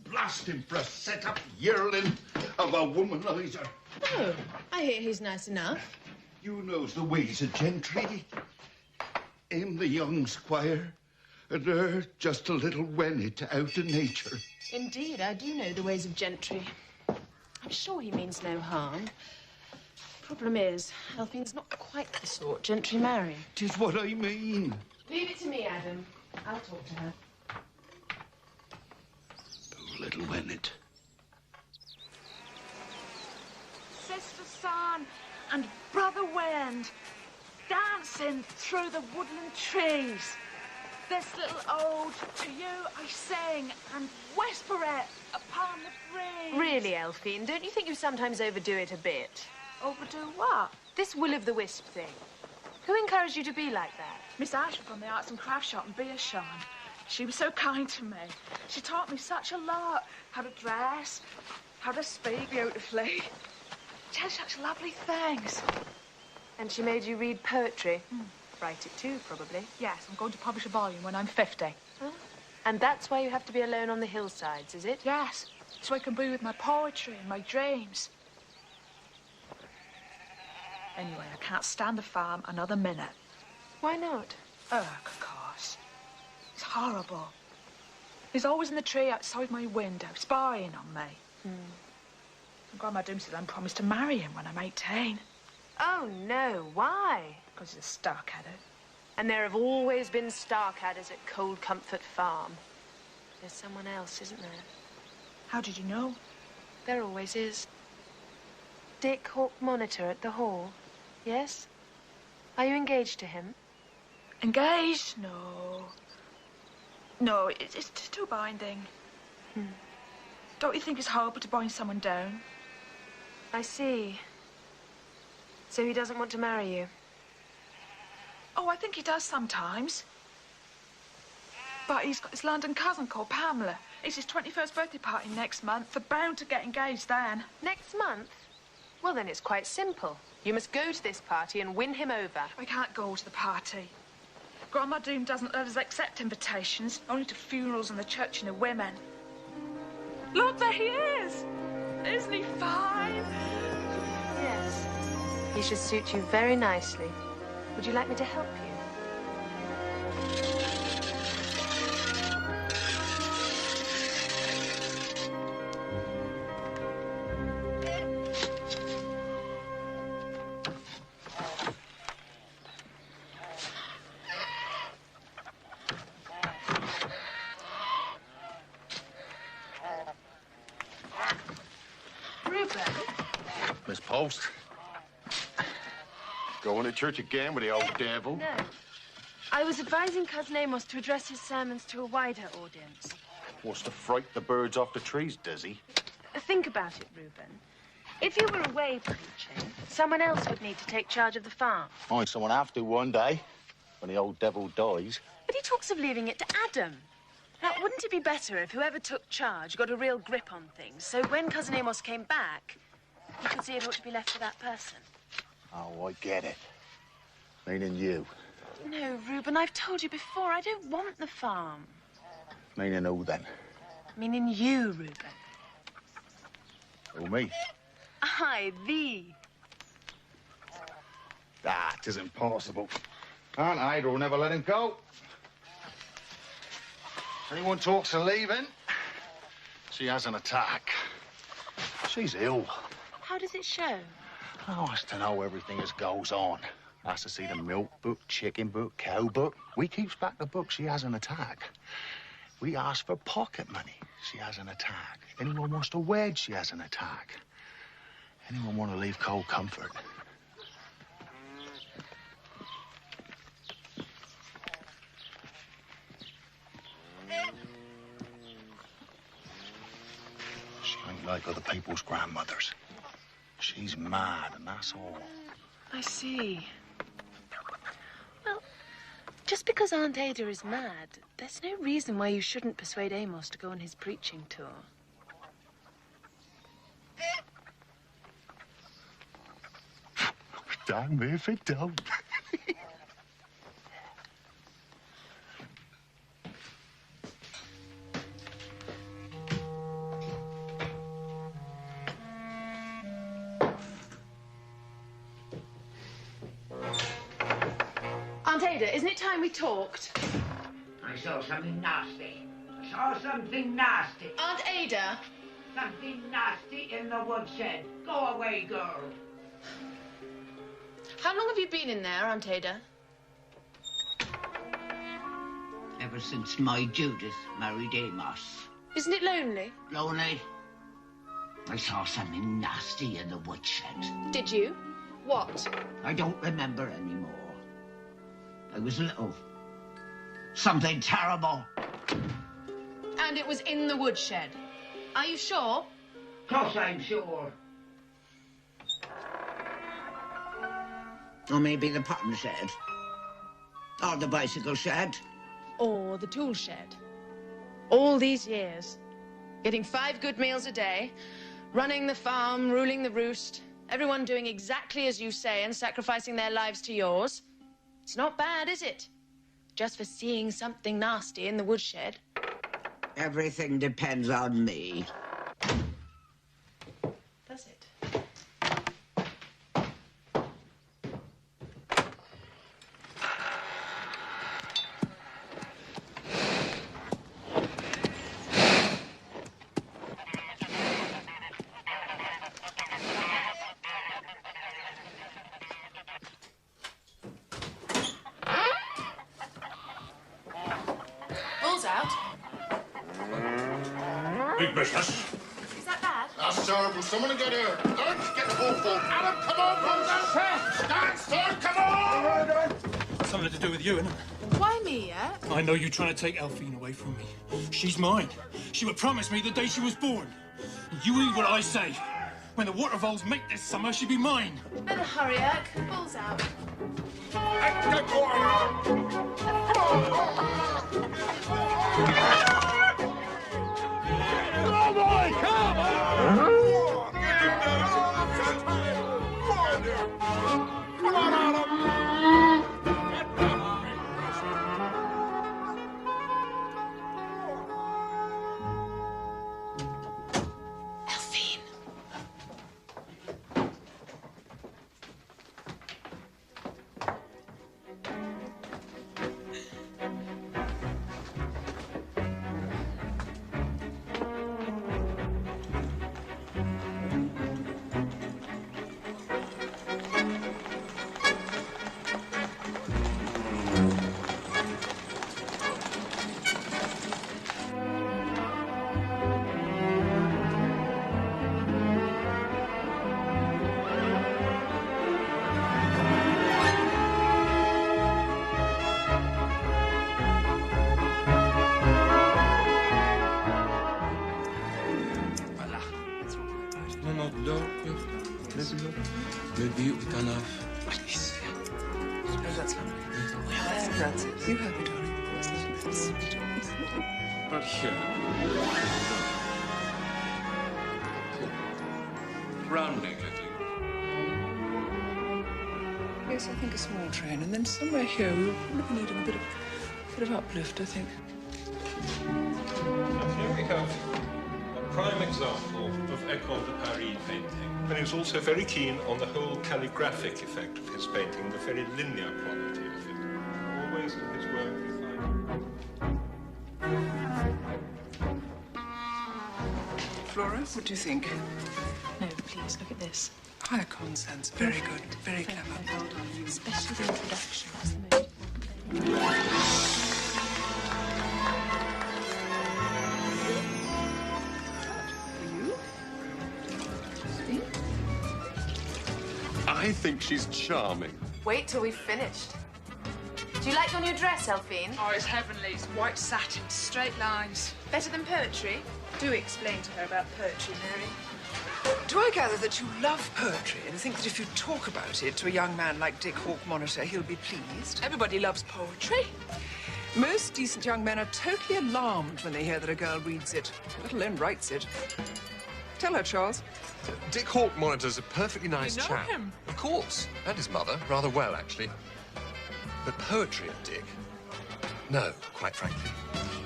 Blast him for a set-up yearling of a womanizer. Oh, I hear he's nice enough. You knows the ways of gentry. Him the young squire, and her just a little wennet out of nature. Indeed, I do know the ways of gentry. I'm sure he means no harm. Problem is, Elfine's not quite the sort gentry marry. 'Tis what I mean. Leave it to me, Adam. I'll talk to her. Oh, little wennet. Sister Sun and Brother Wind dancing through the woodland trees. This little ode to you I sing and whisper it upon the breeze. Really, Elfine, don't you think you sometimes overdo it a bit? Overdo what? This will-o'-the-wisp thing. Who encouraged you to be like that? Miss Ashford from the Arts and Crafts shop in Beersham. She was so kind to me. She taught me such a lot. How to dress, how to speak beautifully. She had such lovely things. And she made you read poetry? Write it too, probably. Yes, I'm going to publish a volume when I'm 50. Huh? And that's why you have to be alone on the hillsides, is it? Yes, so I can be with my poetry and my dreams. Anyway, I can't stand the farm another minute. Why not? Of course. horrible. He's always in the tree outside my window, spying on me. And Grandma Doom said I'm promised to marry him when I'm 18. Oh, no. Why? Because he's a starcadder. And there have always been starcadders at Cold Comfort Farm. There's someone else, isn't there? How did you know? There always is. Dick Hawk Monitor at the hall. Yes? Are you engaged to him? Engaged? No. No, it's too binding. Don't you think it's horrible to bind someone down? I see. So he doesn't want to marry you? Oh, I think he does sometimes. But he's got his London cousin called Pamela. It's his 21st birthday party next month. They're bound to get engaged then. Next month? Well, then it's quite simple. You must go to this party and win him over. I can't go to the party. Grandma Doom doesn't let us accept invitations, only to funerals and the church and the women. Look, there he is! Isn't he fine? Yes. He should suit you very nicely. Would you like me to help you? Miss Post. Going to church again with the old devil? No. I was advising Cousin Amos to address his sermons to a wider audience. Wants to fright the birds off the trees, does he? Think about it, Reuben. If you were away preaching, someone else would need to take charge of the farm. Find someone have to one day, when the old devil dies. But he talks of leaving it to Adam. Now, wouldn't it be better if whoever took charge got a real grip on things, so when Cousin Amos came back, he could see it ought to be left to that person? Oh, I get it. Meaning you. No, Reuben, I've told you before, I don't want the farm. Meaning who, then? Meaning you, Reuben. Who, me? Aye, thee. Ah, 'tis impossible. Aunt Ada will never let him go. Anyone talks of leaving, she has an attack. She's ill. How does it show? Oh, has to know everything as goes on. Has to see the milk book, chicken book, cow book. We keeps back the book, she has an attack. We ask for pocket money, she has an attack. Anyone wants to wed, she has an attack. Anyone want to leave Cold Comfort? She ain't like other people's grandmothers. She's mad, and that's all. I see. Well, just because Aunt Ada is mad, there's no reason why you shouldn't persuade Amos to go on his preaching tour. Damn if it don't. Aunt Ada, isn't it time we talked? I saw something nasty. I saw something nasty. Aunt Ada! Something nasty in the woodshed. Go away, girl. How long have you been in there, Aunt Ada? Ever since my Judith married Amos. Isn't it lonely? Lonely? I saw something nasty in the woodshed. Did you? What? I don't remember anymore. I was little. Something terrible. And it was in the woodshed. Are you sure? Of course I'm sure. Or maybe the potting shed. Or the bicycle shed. Or the tool shed. All these years, getting 5 good meals a day, running the farm, ruling the roost, everyone doing exactly as you say and sacrificing their lives to yours. It's not bad, is it? Just for seeing something nasty in the woodshed. Everything depends on me. Does it? balls out. Big business. Is that bad? Sir, will someone get here? Let's get hopeful. Adam, come on, brothers! Stand, sir, come on! Something to do with you, innit? Why me, yeah? I know you're trying to take Elphine away from me. She's mine. She would promise me the day she was born. You eat what I say. When the water voles make this summer, she'd be mine. Better hurry, Erk. Balls out. Come on, come on! Come on, Adam! Elphine. Le view est un œuf. Oh, that's lovely. That's it. You have it, darling. That's sweet. But here. Rounding, I think. Yes, I think a small train, and then somewhere here we'll probably be needing a bit of uplift, I think. And here we have a prime example of École de Paris painting. And he was also very keen on the whole calligraphic effect of his painting, the very linear quality of it. Always in his work we find. Flora, what do you think? No, please, look at this. Higher common sense. Very good. Very clever. Well done. Especially the introduction. It's the most I think she's charming. Wait till we've finished. Do you like your new dress, Elphine? Oh, it's heavenly. It's white satin, straight lines. Better than poetry? Do explain to her about poetry, Mary. Do I gather that you love poetry and think that if you talk about it to a young man like Dick Hawk Monitor, he'll be pleased? Everybody loves poetry. Most decent young men are totally alarmed when they hear that a girl reads it, let alone writes it. Tell her, Charles. Dick Hawk Monitor's a perfectly nice You know chap. him? Of course. And his mother. Rather well, actually. But poetry of Dick? No, quite frankly.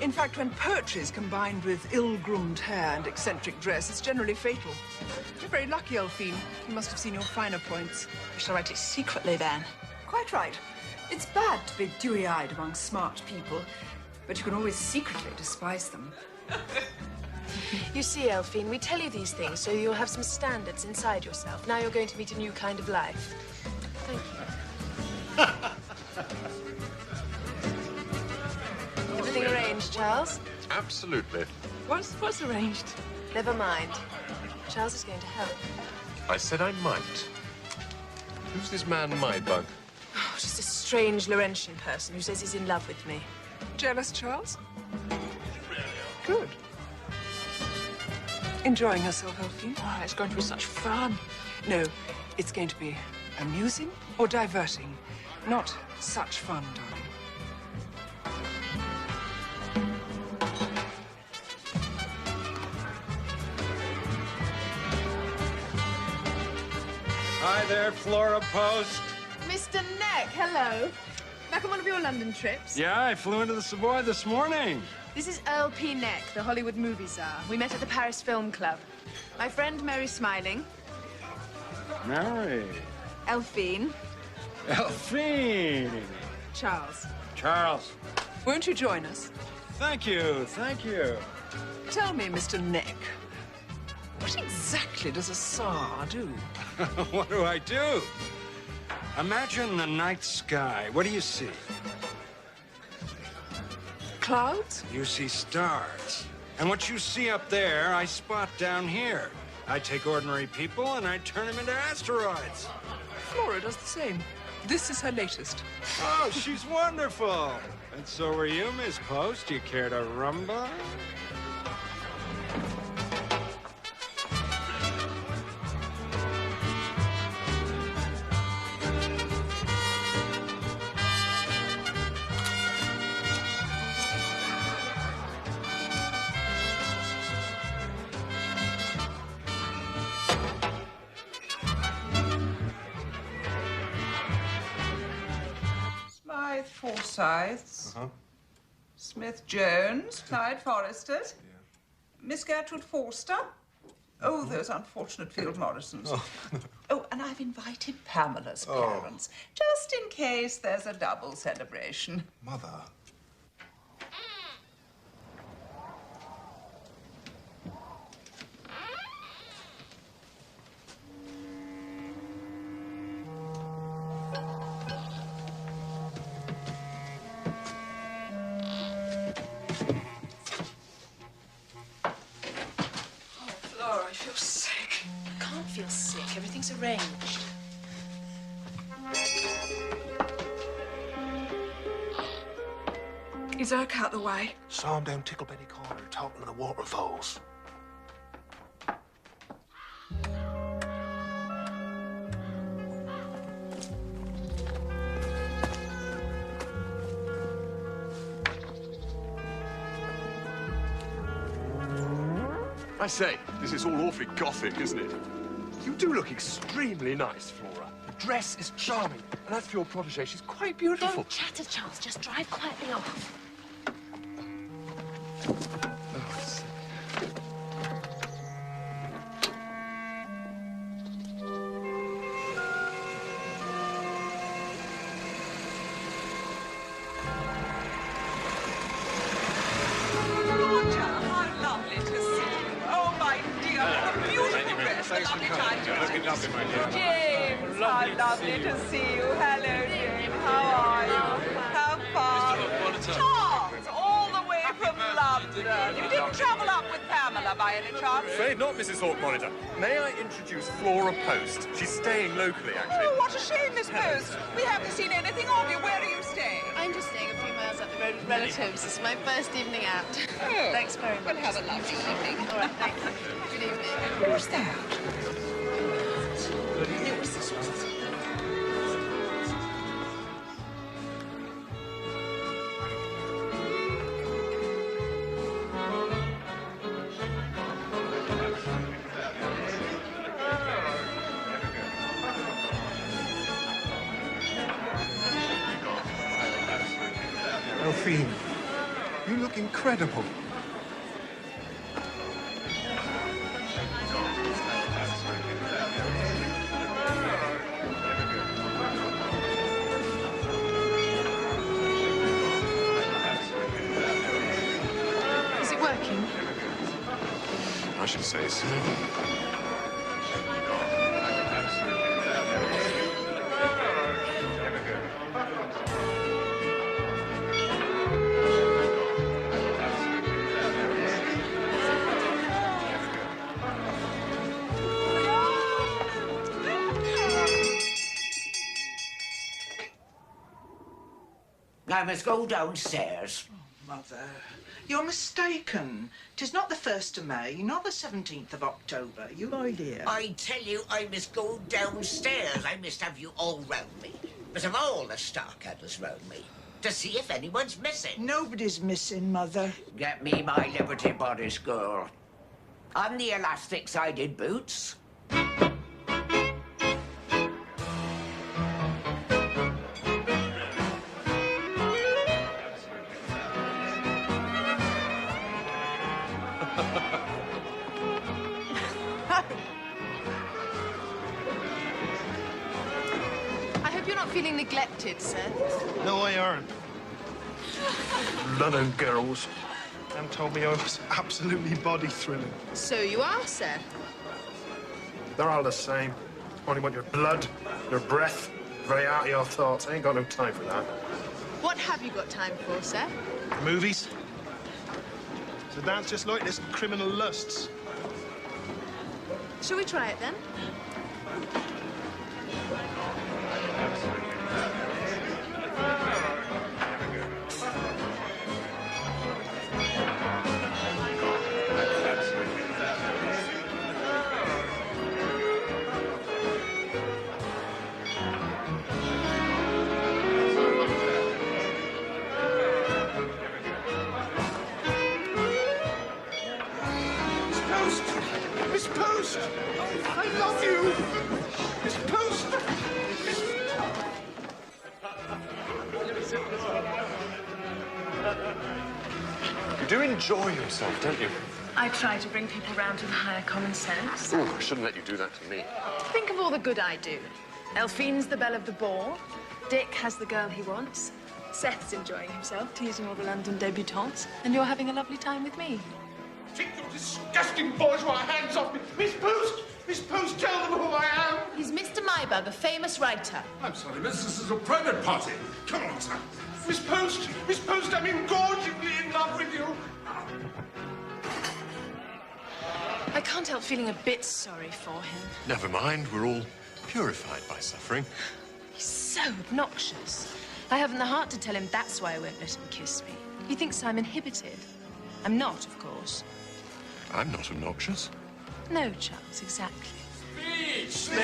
In fact, when poetry is combined with ill-groomed hair and eccentric dress, it's generally fatal. You're very lucky, Elphine. You must have seen your finer points. I shall write it secretly, then. Quite right. It's bad to be dewy-eyed among smart people, but you can always secretly despise them. You see, Elphine, we tell you these things so you'll have some standards inside yourself. Now you're going to meet a new kind of life. Thank you. Everything arranged, Charles? Absolutely. What's arranged? Never mind. Charles is going to help. I said I might. Who's this man, my bug? Oh, just a strange Laurentian person who says he's in love with me. Jealous, Charles? Good. Enjoying herself, Elphine? Oh, it's going to be such fun. No, it's going to be amusing or diverting. Not such fun, darling. Hi there, Flora Post. Mr. Neck, hello. Back on one of your London trips? Yeah, I flew into the Savoy this morning. This is Earl P. Neck, the Hollywood movie czar. We met at the Paris Film Club. My friend Mary Smiling. Mary. Elphine. Elphine. Charles. Charles. Won't you join us? Thank you, thank you. Tell me, Mr. Neck, what exactly does a czar do? What do I do? Imagine the night sky. What do you see? clouds? You see stars. And what you see up there, I spot down here. I take ordinary people and I turn them into asteroids. Flora does the same. This is her latest. Oh, she's wonderful. And so are you, Miss Post. You care to rumble? Forsyths. Smith Jones, Clyde Forresters. Miss Gertrude Forster. Oh, those unfortunate Field Morrisons. Oh, and I've invited Pamela's parents, just in case there's a double celebration. Mother. Everything's arranged. Is Irk out the way? Saw him down Ticklebenny Corner talking to the waterfalls. I say, this is all awfully gothic, isn't it? You do look extremely nice, Flora. The dress is charming. And as for your protege, she's quite beautiful. Don't chatter, Charles. Just drive quietly off. James, how lovely to see you. Hello, James. How are you? How far? Charles, all the way from London. You didn't travel up with Pamela by any chance? Afraid not, Mrs. Hawke Monitor. May I introduce Flora Post? She's staying locally, actually. Oh, what a shame, Miss Post. We haven't seen anything of you. Where are you staying? I'm just staying a few miles up the road with relatives. This is my first evening out. Oh. Thanks very much. Well, have a lovely evening. All right, thank you. Good evening. Who's that? Delphine, you look incredible. Is it working? I should say so. I must go downstairs. Mother, you're mistaken. 'Tis not the 1st of May, not the 17th of October. You... My dear. I tell you, I must go downstairs. I must have you all round me. But of all the star-cutters round me, to see if anyone's missing. Nobody's missing, Mother. Get me my Liberty bodice, girl. On the elastic-sided boots. Feeling neglected, sir? No, I aren't. London girls. Em told me I was absolutely body thrilling. So you are, sir. They're all the same. Only want your blood, your breath, very out of your thoughts. I ain't got no time for that. What have you got time for, sir? Movies. So dance just like this, criminal lusts. Shall we try it then? Miss Post! I love you! Miss Post! You do enjoy yourself, don't you? I try to bring people round to the higher common sense. Oh, I shouldn't let you do that to me. Think of all the good I do. Elphine's the belle of the ball. Dick has the girl he wants. Seth's enjoying himself, teasing all the London debutantes. And you're having a lovely time with me. Take your disgusting bourgeois hands off me! Miss Post! Miss Post, tell them who I am! He's Mr. Mybug, a famous writer. I'm sorry, miss. This is a private party. Come on, sir. Miss Post! Miss Post, I'm engorgingly in love with you! I can't help feeling a bit sorry for him. Never mind, we're all purified by suffering. He's so obnoxious. I haven't the heart to tell him that's why I won't let him kiss me. He thinks I'm inhibited. I'm not, of course. I'm not obnoxious. No, Charles, exactly. Speech!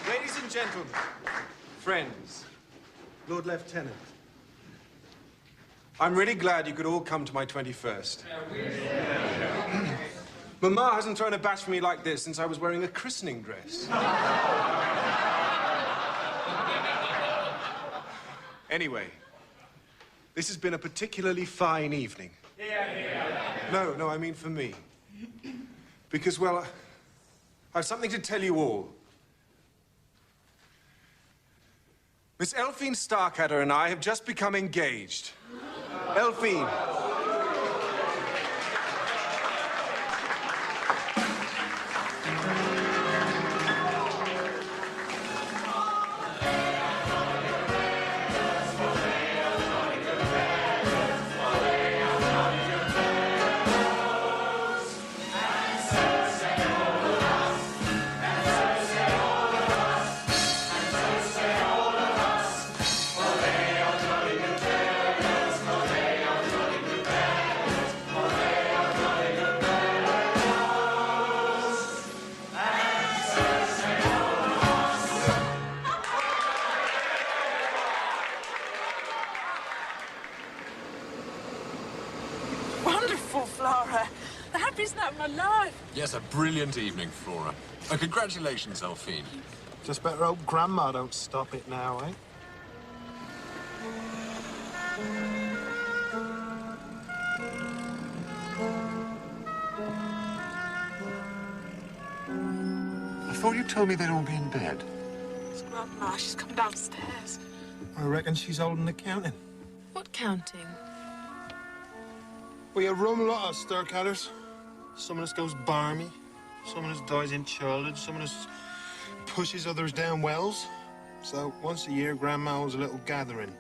Ladies and gentlemen, friends, Lord Lieutenant, I'm really glad you could all come to my 21st. Mama hasn't thrown a bash for me like this since I was wearing a christening dress. Anyway, this has been a particularly fine evening. No, I mean for me. Because, well, I have something to tell you all. Miss Elphine Starkadder and I have just become engaged. Elphine. Wonderful, Flora. The happiest night of my life. Yes, a brilliant evening, Flora. And congratulations, Elphine. Just better hope Grandma don't stop it now, eh? I thought you told me they'd all be in bed. It's Grandma. She's come downstairs. I reckon she's holding the counting. What counting? We have rum lot of Starkadders. Some of us goes barmy, some of us dies in childhood, some of us pushes others down wells. So once a year, Grandma holds a little gathering.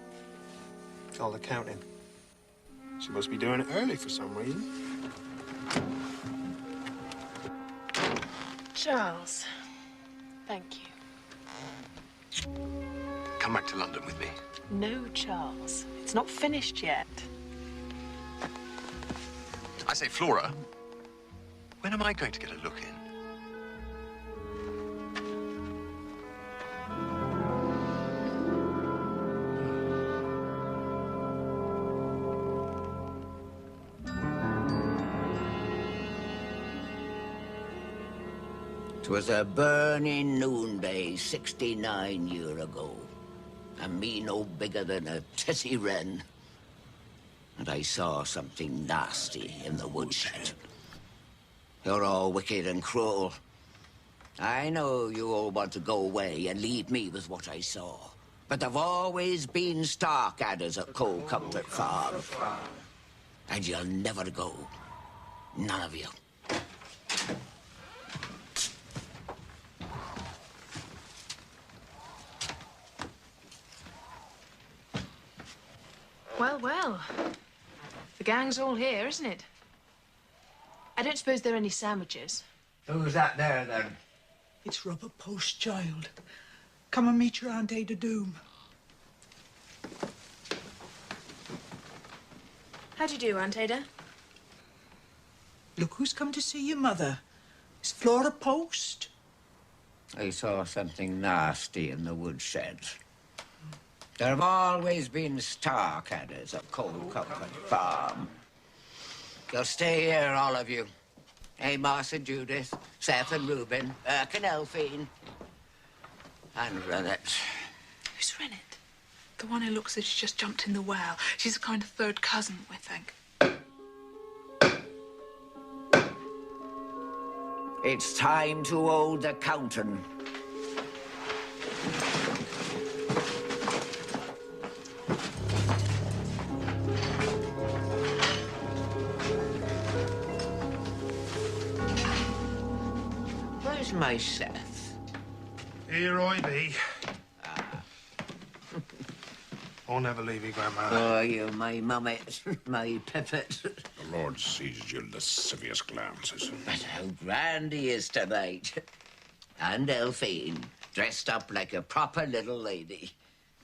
Called accounting. She must be doing it early for some reason. Charles, thank you. Come back to London with me. No, Charles. It's not finished yet. I say, Flora, when am I going to get a look in? "'Twas a burning noonday 69 year ago, and me no bigger than a titty wren. And I saw something nasty in the woodshed. You're all wicked and cruel. I know you all want to go away and leave me with what I saw. But there've always been Starkadders at Cold Comfort Farm. And you'll never go. None of you. Well, well. The gang's all here, isn't it? I don't suppose there are any sandwiches. Who's that there, then? It's Robert Post's child. Come and meet your Aunt Ada Doom. How do you do, Aunt Ada? Look who's come to see your mother. It's Flora Post. I saw something nasty in the woodshed. There have always been star-cadders at Cold Comfort Farm. You'll stay here, all of you. Amos and Judith, Seth and Reuben, Burke and Elphine. And Rennet. Who's Rennet? The one who looks as if she's just jumped in the well. She's a kind of third cousin, we think. It's time to hold the counting. Where's my Seth? Here I be. I'll never leave you, Grandma. Oh, you, my mummet, my pippet. The Lord sees your lascivious glances. But how grand he is tonight. And Elphine, dressed up like a proper little lady.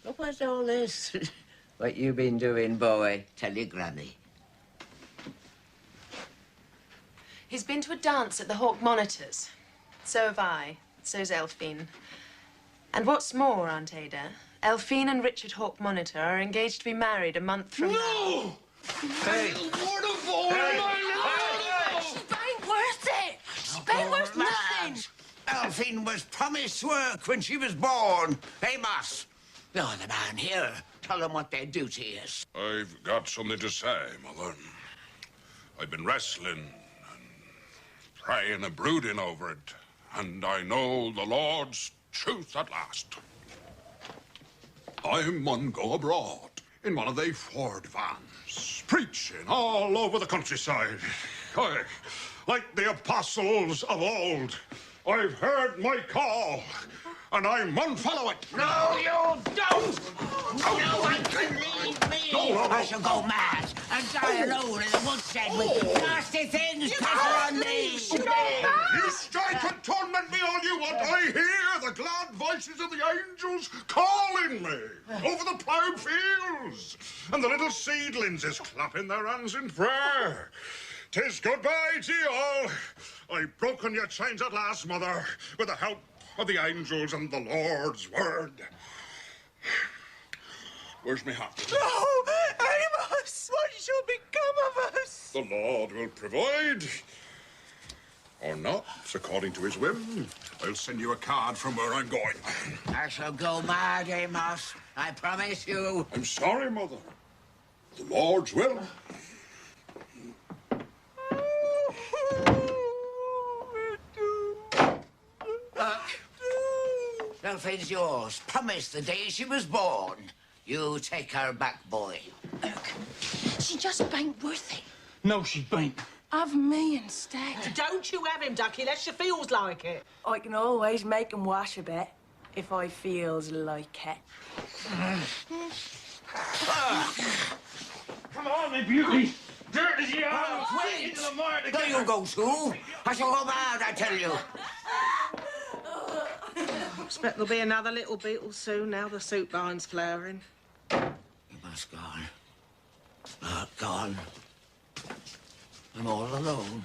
But what's all this? What you been doing, boy? Tell your granny. He's been to a dance at the Hawk Monitors. So have I. So's Elphine. And what's more, Aunt Ada, Elphine and Richard Hawk Monitor are engaged to be married a month from now. No! Hey! Waterfall! She ain't worth it! She ain't worth nothing! Elphine was promised work when she was born. Amos, you're the man here. Tell them what their duty is. I've got something to say, Mother. I've been wrestling and praying and brooding over it, and I know the Lord's truth at last. I mun go abroad in one of they Ford vans, preaching all over the countryside. Aye, like the apostles of old. I've heard my call, and I mun follow it. No, you don't! No one can leave me! I shall go mad and die alone in the woodshed with nasty things pressed on me! You strike and torment me all you want. I hear the glad voices of the angels calling me over the ploughed fields, and the little seedlings is clapping their hands in prayer. 'Tis goodbye to you all. I've broken your chains at last, Mother, with the help of the angels and the Lord's word. Where's my hat? No! Amos! What shall become of us? The Lord will provide. Or not, according to his whim. I'll send you a card from where I'm going. I shall go mad, Amos. I promise you. I'm sorry, Mother. The Lord's will. Elphine's yours. Promise the day she was born. You take her back, boy. She just ain't worth it. No, she ain't. Have me instead. Don't you have him, Ducky, unless she feels like it. I can always make him wash a bit, if I feels like it. Come on, my beauty. Dirt as you are. Wait! Into the mire to There you go, Sue. I shall go mad, I tell you. Expect there'll be another little beetle soon, now the soup line's flowering. Emma's gone. Not gone. I'm all alone.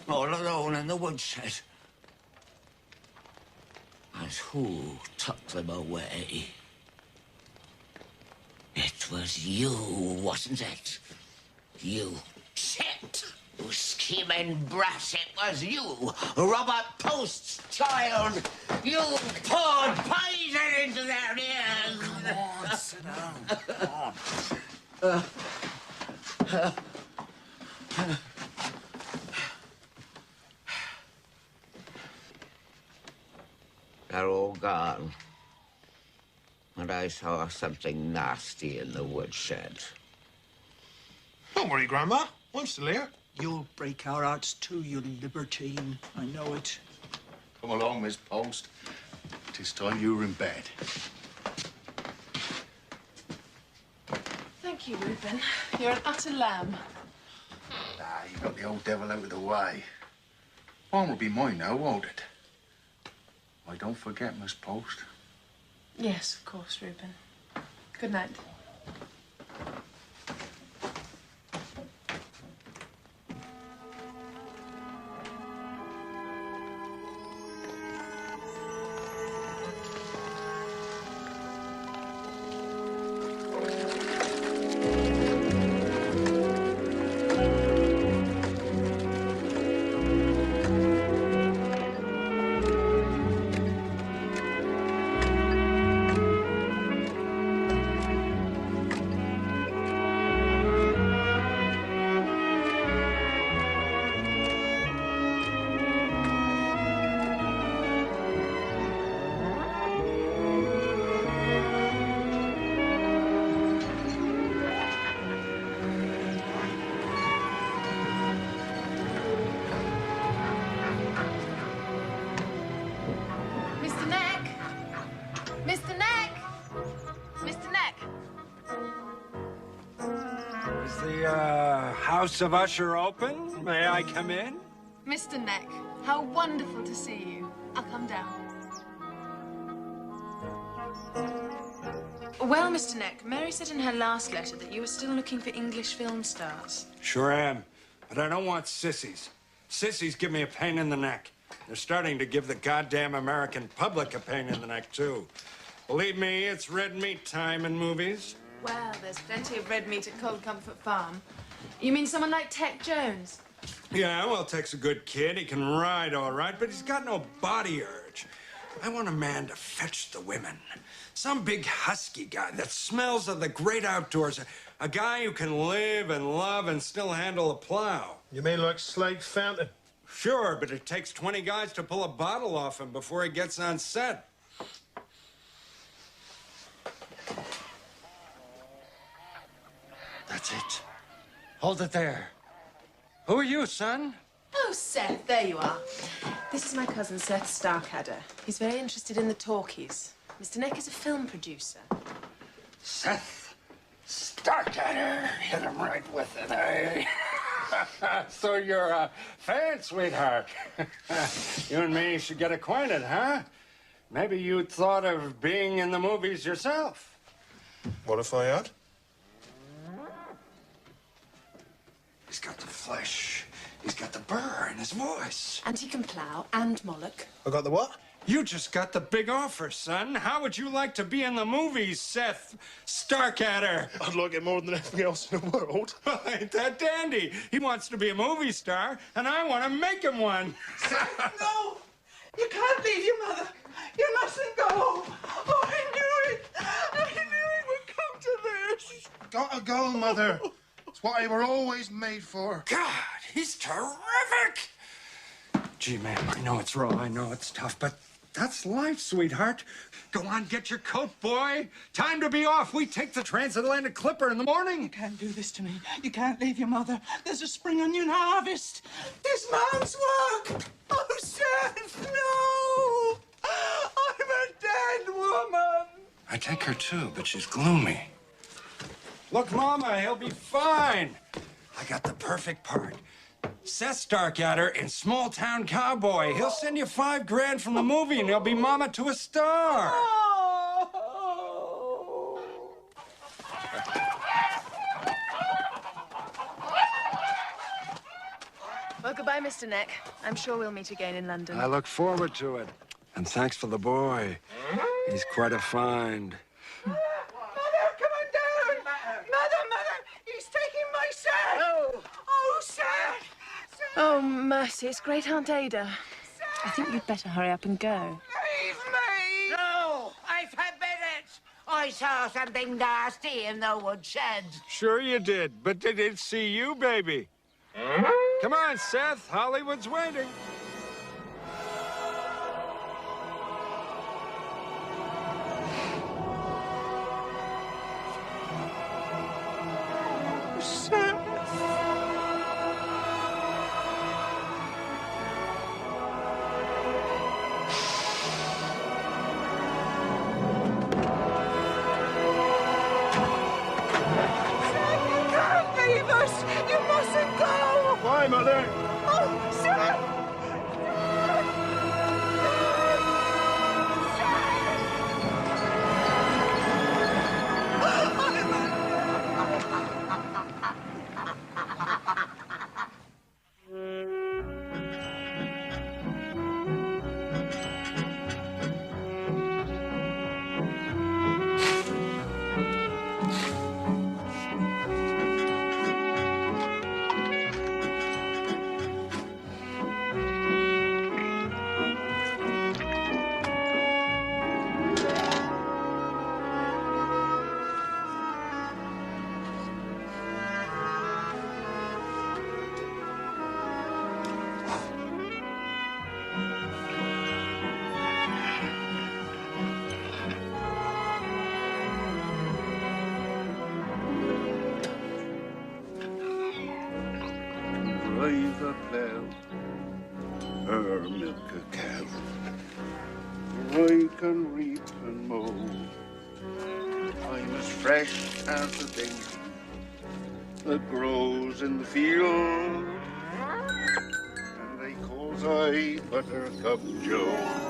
All alone in the woodshed. And who took them away? It was you, wasn't it? You chit, you scheming brat. It was you, Robert Post's child. You poured poison into their ears. Come on, sit down. Come on. They're all gone. And I saw something nasty in the woodshed. Don't worry, Grandma. I'm still here. You'll break our hearts too, you libertine. I know it. Come along, Miss Post. 'Tis time you were in bed. Thank Thank you, Reuben. You're an utter lamb. Nah, you got the old devil out of the way. One will be mine now, won't it? Why, don't forget, Miss Post. Yes, of course, Reuben. Good night. Mr. Neck! Mr. Neck! Mr. Neck! Is the house of Usher open? May I come in? Mr. Neck, how wonderful to see you. I'll come down. Well, Mr. Neck, Mary said in her last letter that you were still looking for English film stars. Sure am, but I don't want sissies. Sissies give me a pain in the neck. They're starting to give the goddamn American public a pain in the neck, too. Believe me, it's red meat time in movies. Well, there's plenty of red meat at Cold Comfort Farm. You mean someone like Tech Jones? Yeah, well, Tech's a good kid. He can ride all right, but he's got no body urge. I want a man to fetch the women. Some big husky guy that smells of the great outdoors. A guy who can live and love and still handle a plow. You mean like Slade Fountain? Sure, but it takes 20 guys to pull a bottle off him before he gets on set. That's it. Hold it there. Who are you, son? Oh, Seth, there you are. This is my cousin, Seth Starkadder. He's very interested in the talkies. Mr. Neck is a film producer. Seth Starkadder. Hit him right with it, eh? So you're a fan, sweetheart. You and me should get acquainted, huh? Maybe you'd thought of being in the movies yourself. What if I had? He's got the flesh. He's got the burr in his voice. And he can plow and Moloch. I got the what? You just got the big offer, son. How would you like to be in the movies, Seth Starkadder? I'd like it more than anything else in the world. Well, ain't that dandy? He wants to be a movie star, and I want to make him one. No! You can't leave your mother. You mustn't go. Oh, I knew it. I knew it would come to this. Gotta go, Mother. It's what I were always made for. God, he's terrific. Gee, man, I know it's raw. I know it's tough, but that's life, sweetheart. Go on, get your coat, boy. Time to be off. We take the transatlantic clipper in the morning. You can't do this to me. You can't leave your mother. There's a spring onion harvest. This man's work. Oh, Seth, no. I'm a dead woman. I take her too, but she's gloomy. Look, Mama, he'll be fine. I got the perfect part. Seth Starkadder in Small Town Cowboy. He'll send you $5 grand from the movie, and he'll be Mama to a star. Well, goodbye, Mr. Neck. I'm sure we'll meet again in London. I look forward to it. And thanks for the boy. He's quite a find. Mother, come on down. Mother, he's taking my Seth. Oh, Seth. Oh, mercy, it's great Aunt Ada. I think you'd better hurry up and go. Leave me. No, I forbid it. I saw something nasty in the woodshed. Sure you did, but did it see you, baby? Come on, Seth. Hollywood's waiting. Rufus! You mustn't go! Why, Mother? Oh, Seth! Drive a plough, her milk a cow. I can reap and mow. I'm as fresh as the daisy that grows in the field. And they calls I Buttercup Joe.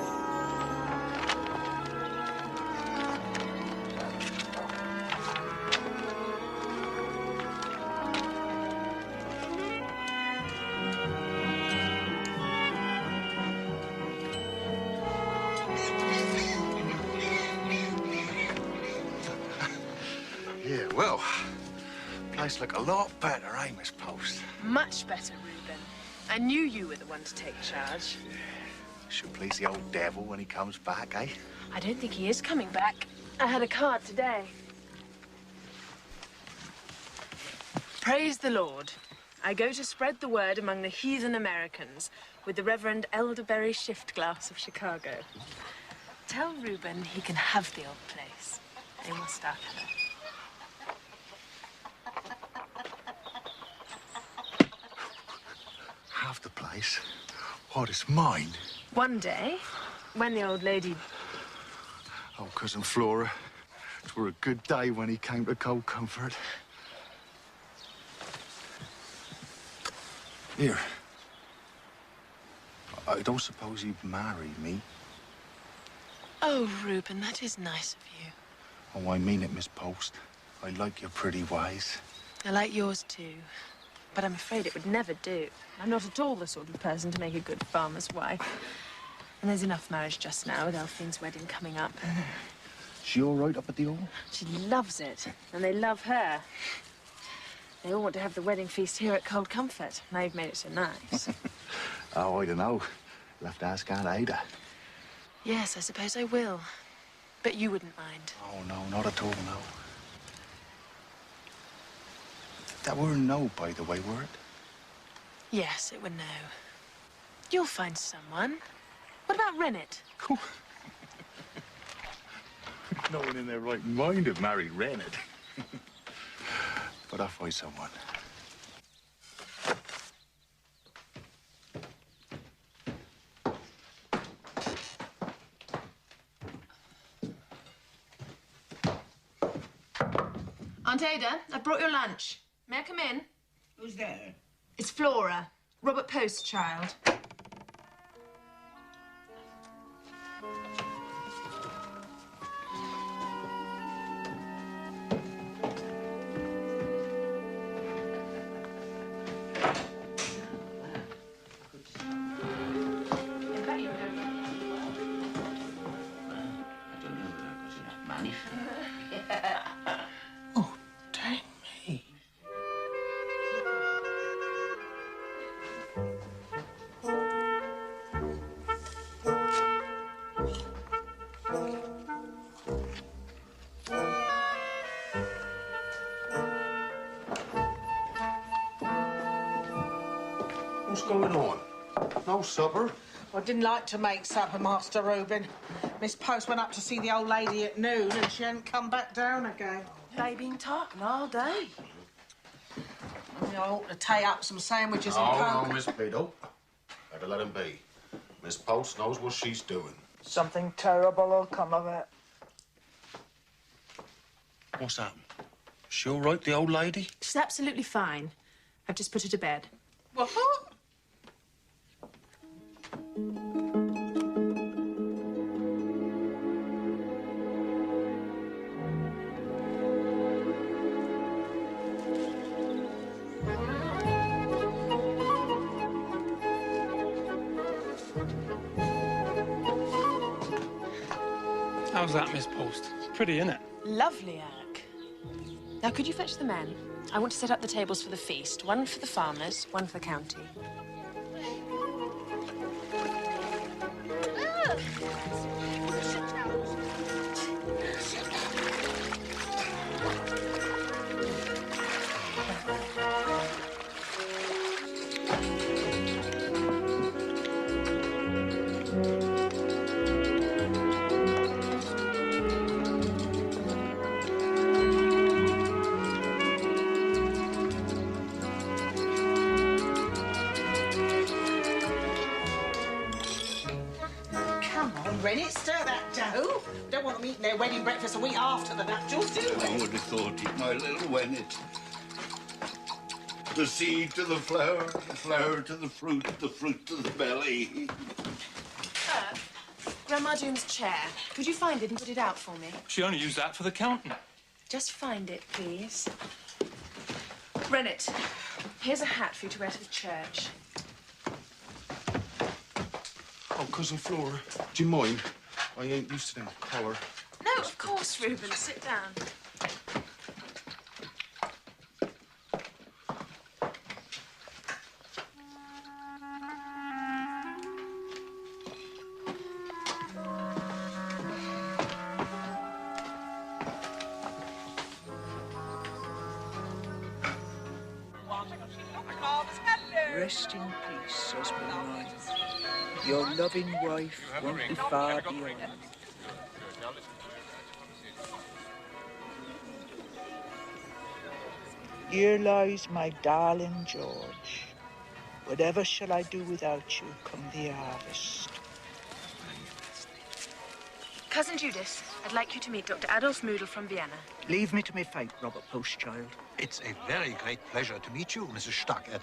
Yeah, well, place look a lot better, eh, Miss Post? Much better, Reuben. I knew you were the one to take charge. Should please the old devil when he comes back, eh? I don't think he is coming back. I had a card today. Praise the Lord. I go to spread the word among the heathen Americans with the Reverend Elderberry Shiftglass of Chicago. Tell Reuben he can have the old place. They will start her. Have the place? What, it's mine? One day, when the old lady... Oh, Cousin Flora, it were a good day when he came to Cold Comfort. Here. I don't suppose you'd marry me? Oh, Reuben, that is nice of you. Oh, I mean it, Miss Post. I like your pretty ways. I like yours too, but I'm afraid it would never do. I'm not at all the sort of person to make a good farmer's wife. And there's enough marriage just now with Elphine's wedding coming up. She all right up at the Hall? She loves it, and they love her. They all want to have the wedding feast here at Cold Comfort. Now you've made it so nice. Oh, I don't know. You'll have to ask Aunt Ada. Yes, I suppose I will. But you wouldn't mind. Oh, no, not at all, no. That were a no, by the way, were it? Yes, it were no. You'll find someone. What about Rennet? No one in their right mind would marry Rennet. But I'll find someone. Aunt Ada, I brought your lunch. May I come in? Who's there? It's Flora, Robert Post's child. Oh, dang me. What's going on? No supper? I didn't like to make supper, Master Reuben. Miss Post went up to see the old lady at noon and she hadn't come back down again. They been talking all day. I ought to take up some sandwiches and Oh, coke. no, Miss Beadle. Better let him be. Miss Post knows what she's doing. Something terrible will come of it. What's happened? She all right, the old lady? She's absolutely fine. I've just put her to bed. What? How's that, Miss Post? Pretty, innit? Lovely, Alec. Now, could you fetch the men? I want to set up the tables for the feast. One for the farmers, one for the county. Rennet, stir that dough. Don't want them eating their wedding breakfast a week after the nuptials, do we? I would have thought it, my little Wennet. The seed to the flower to the fruit to the belly. Grandma Doom's chair. Could you find it and put it out for me? She only used that for the counting. Just find it, please. Rennet, here's a hat for you to wear to the church. Oh, Cousin Flora, do you mind? I ain't used to them collar. No, of course, Reuben. Sit down. Rest in peace, husband mine. Your loving wife won't be far beyond. Here lies my darling George. Whatever shall I do without you come the harvest? Cousin Judith, I'd like you to meet Dr. Adolf Moodle from Vienna. Leave me to my fate, Robert Postchild. It's a very great pleasure to meet you, Mrs. Starkadder.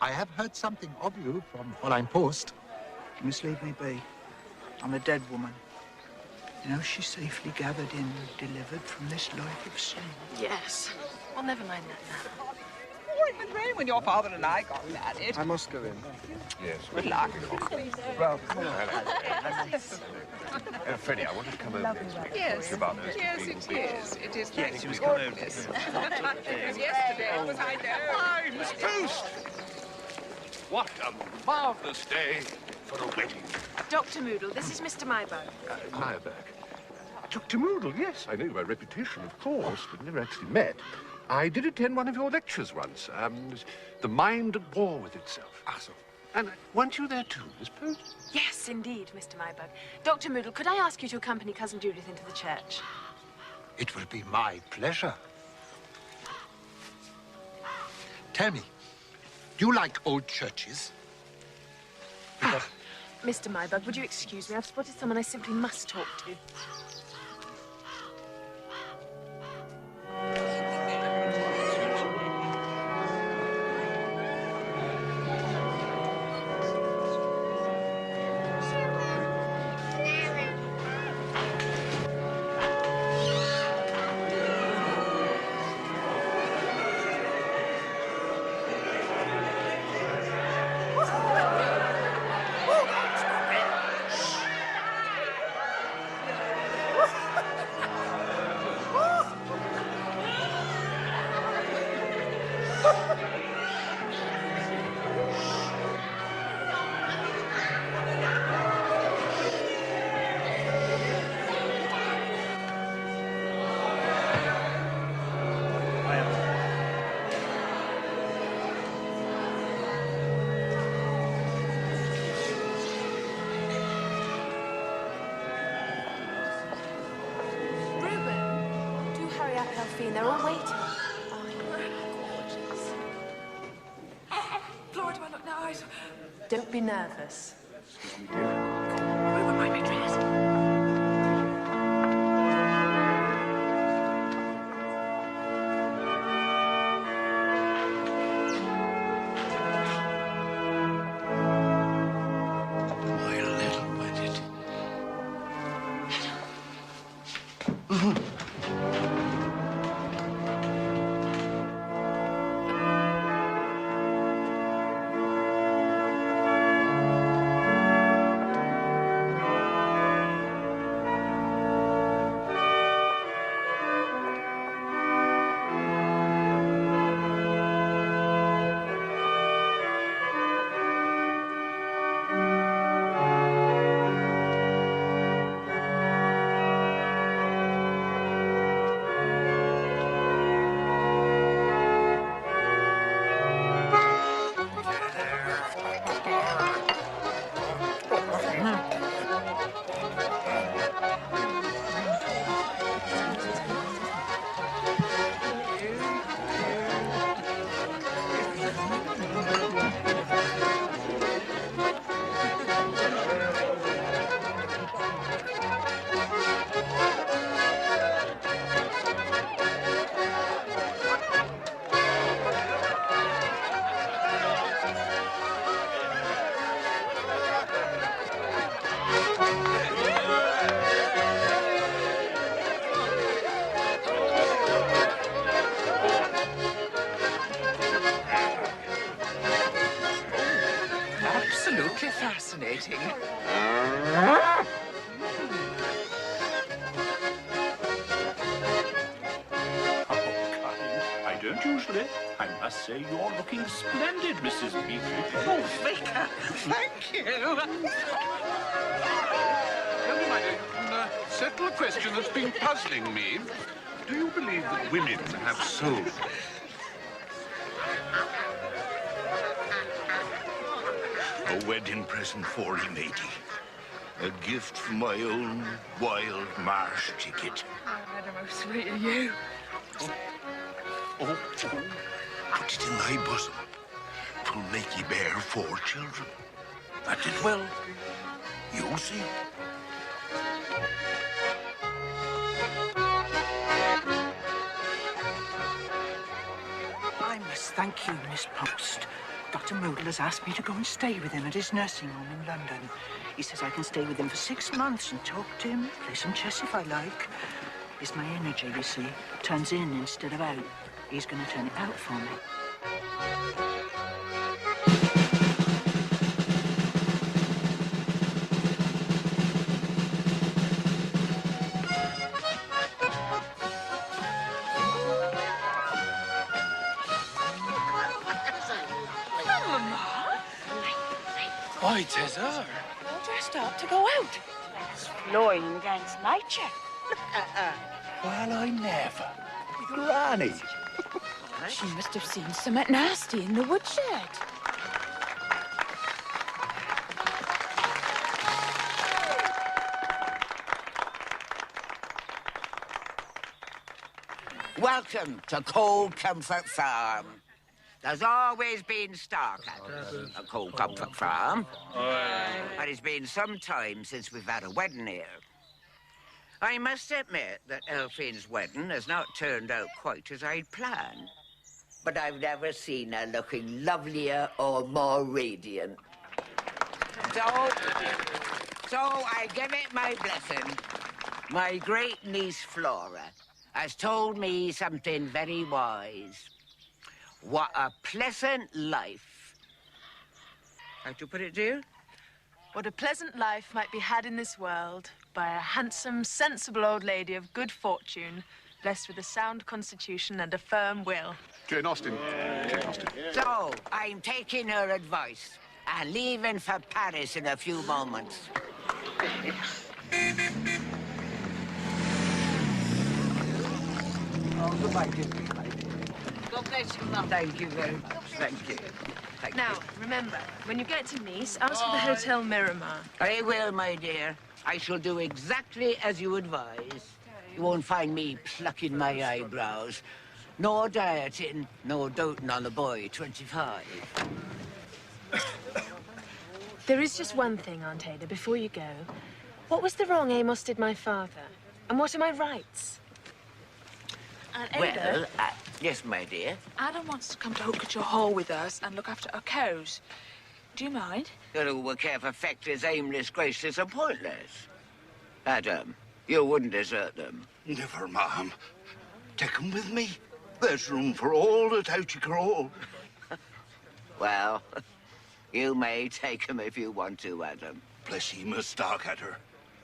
I have heard something of you from Fräulein Post. You must leave me be. I'm a dead woman. Now she's safely gathered in, delivered from this life of sin. Yes. Well, never mind that now. It was rain when your father and I got married. I must go in. Yes. Good luck. Well, come on. Freddie, I wanted to come over this week. Yes. About those Yes, people it being- is. It is. Yes, he was coming over. It was yesterday, was I know? Hi, Miss Post! What a marvelous day for a wedding. Dr. Moodle, this is Mr. Myburgh. Meyerberg. Dr. Moodle, yes, I know by reputation, of course, but never actually met. I did attend one of your lectures once. The Mind at War with Itself. Ah, so. And weren't you there too, Miss Post? Yes, indeed, Mr. Myburgh. Dr. Moodle, could I ask you to accompany Cousin Judith into the church? It will be my pleasure. Tell me, do you like old churches? Mr. Myburgh, would you excuse me? I've spotted someone I simply must talk to. They're all waiting. Oh, gorgeous. Flora, do I look nice? Don't be nervous. Excuse me, dear. Where might be dressed? fascinating. I don't usually. I must say you're looking splendid, Mrs. Beakley. Oh, Vicar, thank you. Tell me, my dear, you can settle a question that's been puzzling me. Do you believe that women have souls? A wedding present for you, matey. A gift from my own wild marsh ticket. Oh, Madam, how sweet of you. Oh, put it in thy bosom. 'Twill make ye bear 4 children. That it will. You'll see. I must thank you, Miss Post. Dr. Moodle has asked me to go and stay with him at his nursing home in London. He says I can stay with him for 6 months and talk to him, play some chess if I like. It's my energy, you see, turns in instead of out. He's going to turn it out for me. Why, 'tis her. All dressed up to go out. It's flowing against nature. Look at her. Well, I never. Granny. She must have seen something nasty in the woodshed. Welcome to Cold Comfort Farm. There's always been stock at Cold Comfort Farm. But it's been some time since we've had a wedding here. I must admit that Elphine's wedding has not turned out quite as I'd planned. But I've never seen her looking lovelier or more radiant. So I give it my blessing. My great niece Flora has told me something very wise. What a pleasant life. How to put it, dear? What a pleasant life might be had in this world by a handsome, sensible old lady of good fortune, blessed with a sound constitution and a firm will. Jane Austen. Jane Austen. So, I'm taking her advice and leaving for Paris in a few moments. Oh, goodbye, dear. God bless you, Mum. Thank you very much. Thank you. Thank Now, you. remember, when you get to Nice, ask for the Hotel Miramar. I will, my dear. I shall do exactly as you advise. You won't find me plucking my eyebrows. No dieting, no doting on the boy, 25. There is just one thing, Aunt Ada, before you go. What was the wrong Amos did my father? And what are my rights? Aunt Ada, Well, yes, my dear. Adam wants to come to Hooketcher Hall with us and look after our cows. Do you mind? Who will care for factors aimless, graceless, and pointless? Adam, you wouldn't desert them. Never, ma'am. Take 'em with me. There's room for all at Ouchie Well, you may take 'em if you want to, Adam. Bless ye, Miss Starcatter.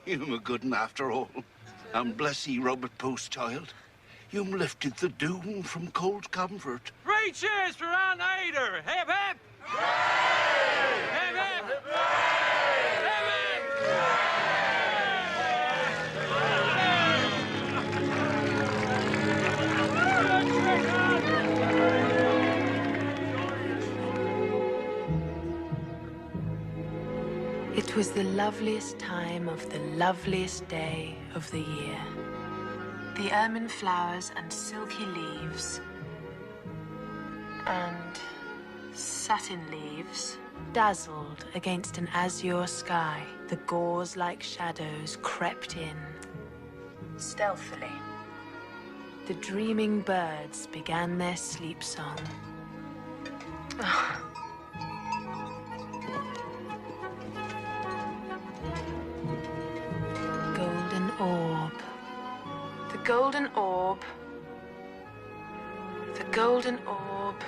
You'm a good 'un after all. And bless ye, Robert Post, child. You'm lifted the doom from Cold Comfort. 3 cheers for Aunt Ada! Hip, hip! Hip, hip! It was the loveliest time of the loveliest day of the year. The ermine flowers and silky leaves and satin leaves dazzled against an azure sky. The gauze-like shadows crept in stealthily. The dreaming birds began their sleep song. Golden orb. The golden orb. The golden orb.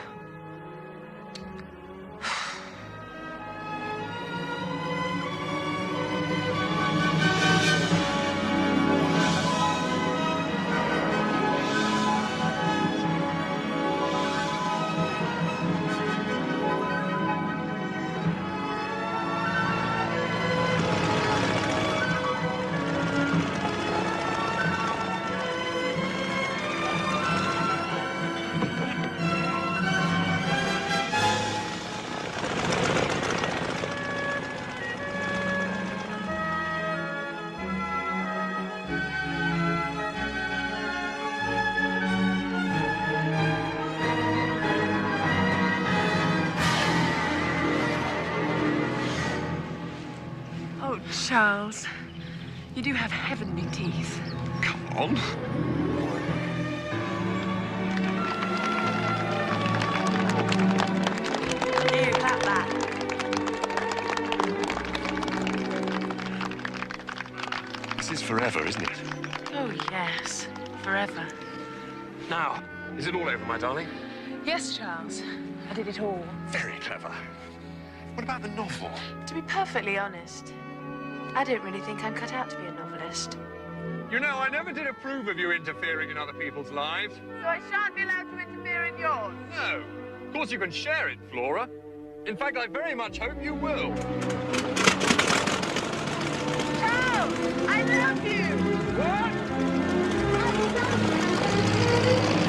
Charles, you do have heavenly teeth. Come on. Here, clap that. This is forever, isn't it? Oh, yes. Forever. Now, is it all over, my darling? Yes, Charles. I did it all. Very clever. What about the novel? To be perfectly honest, I don't really think I'm cut out to be a novelist. You know, I never did approve of you interfering in other people's lives. So I shan't be allowed to interfere in yours? No. Of course you can share it, Flora. In fact, I very much hope you will. Charles, I love you! What? I love you!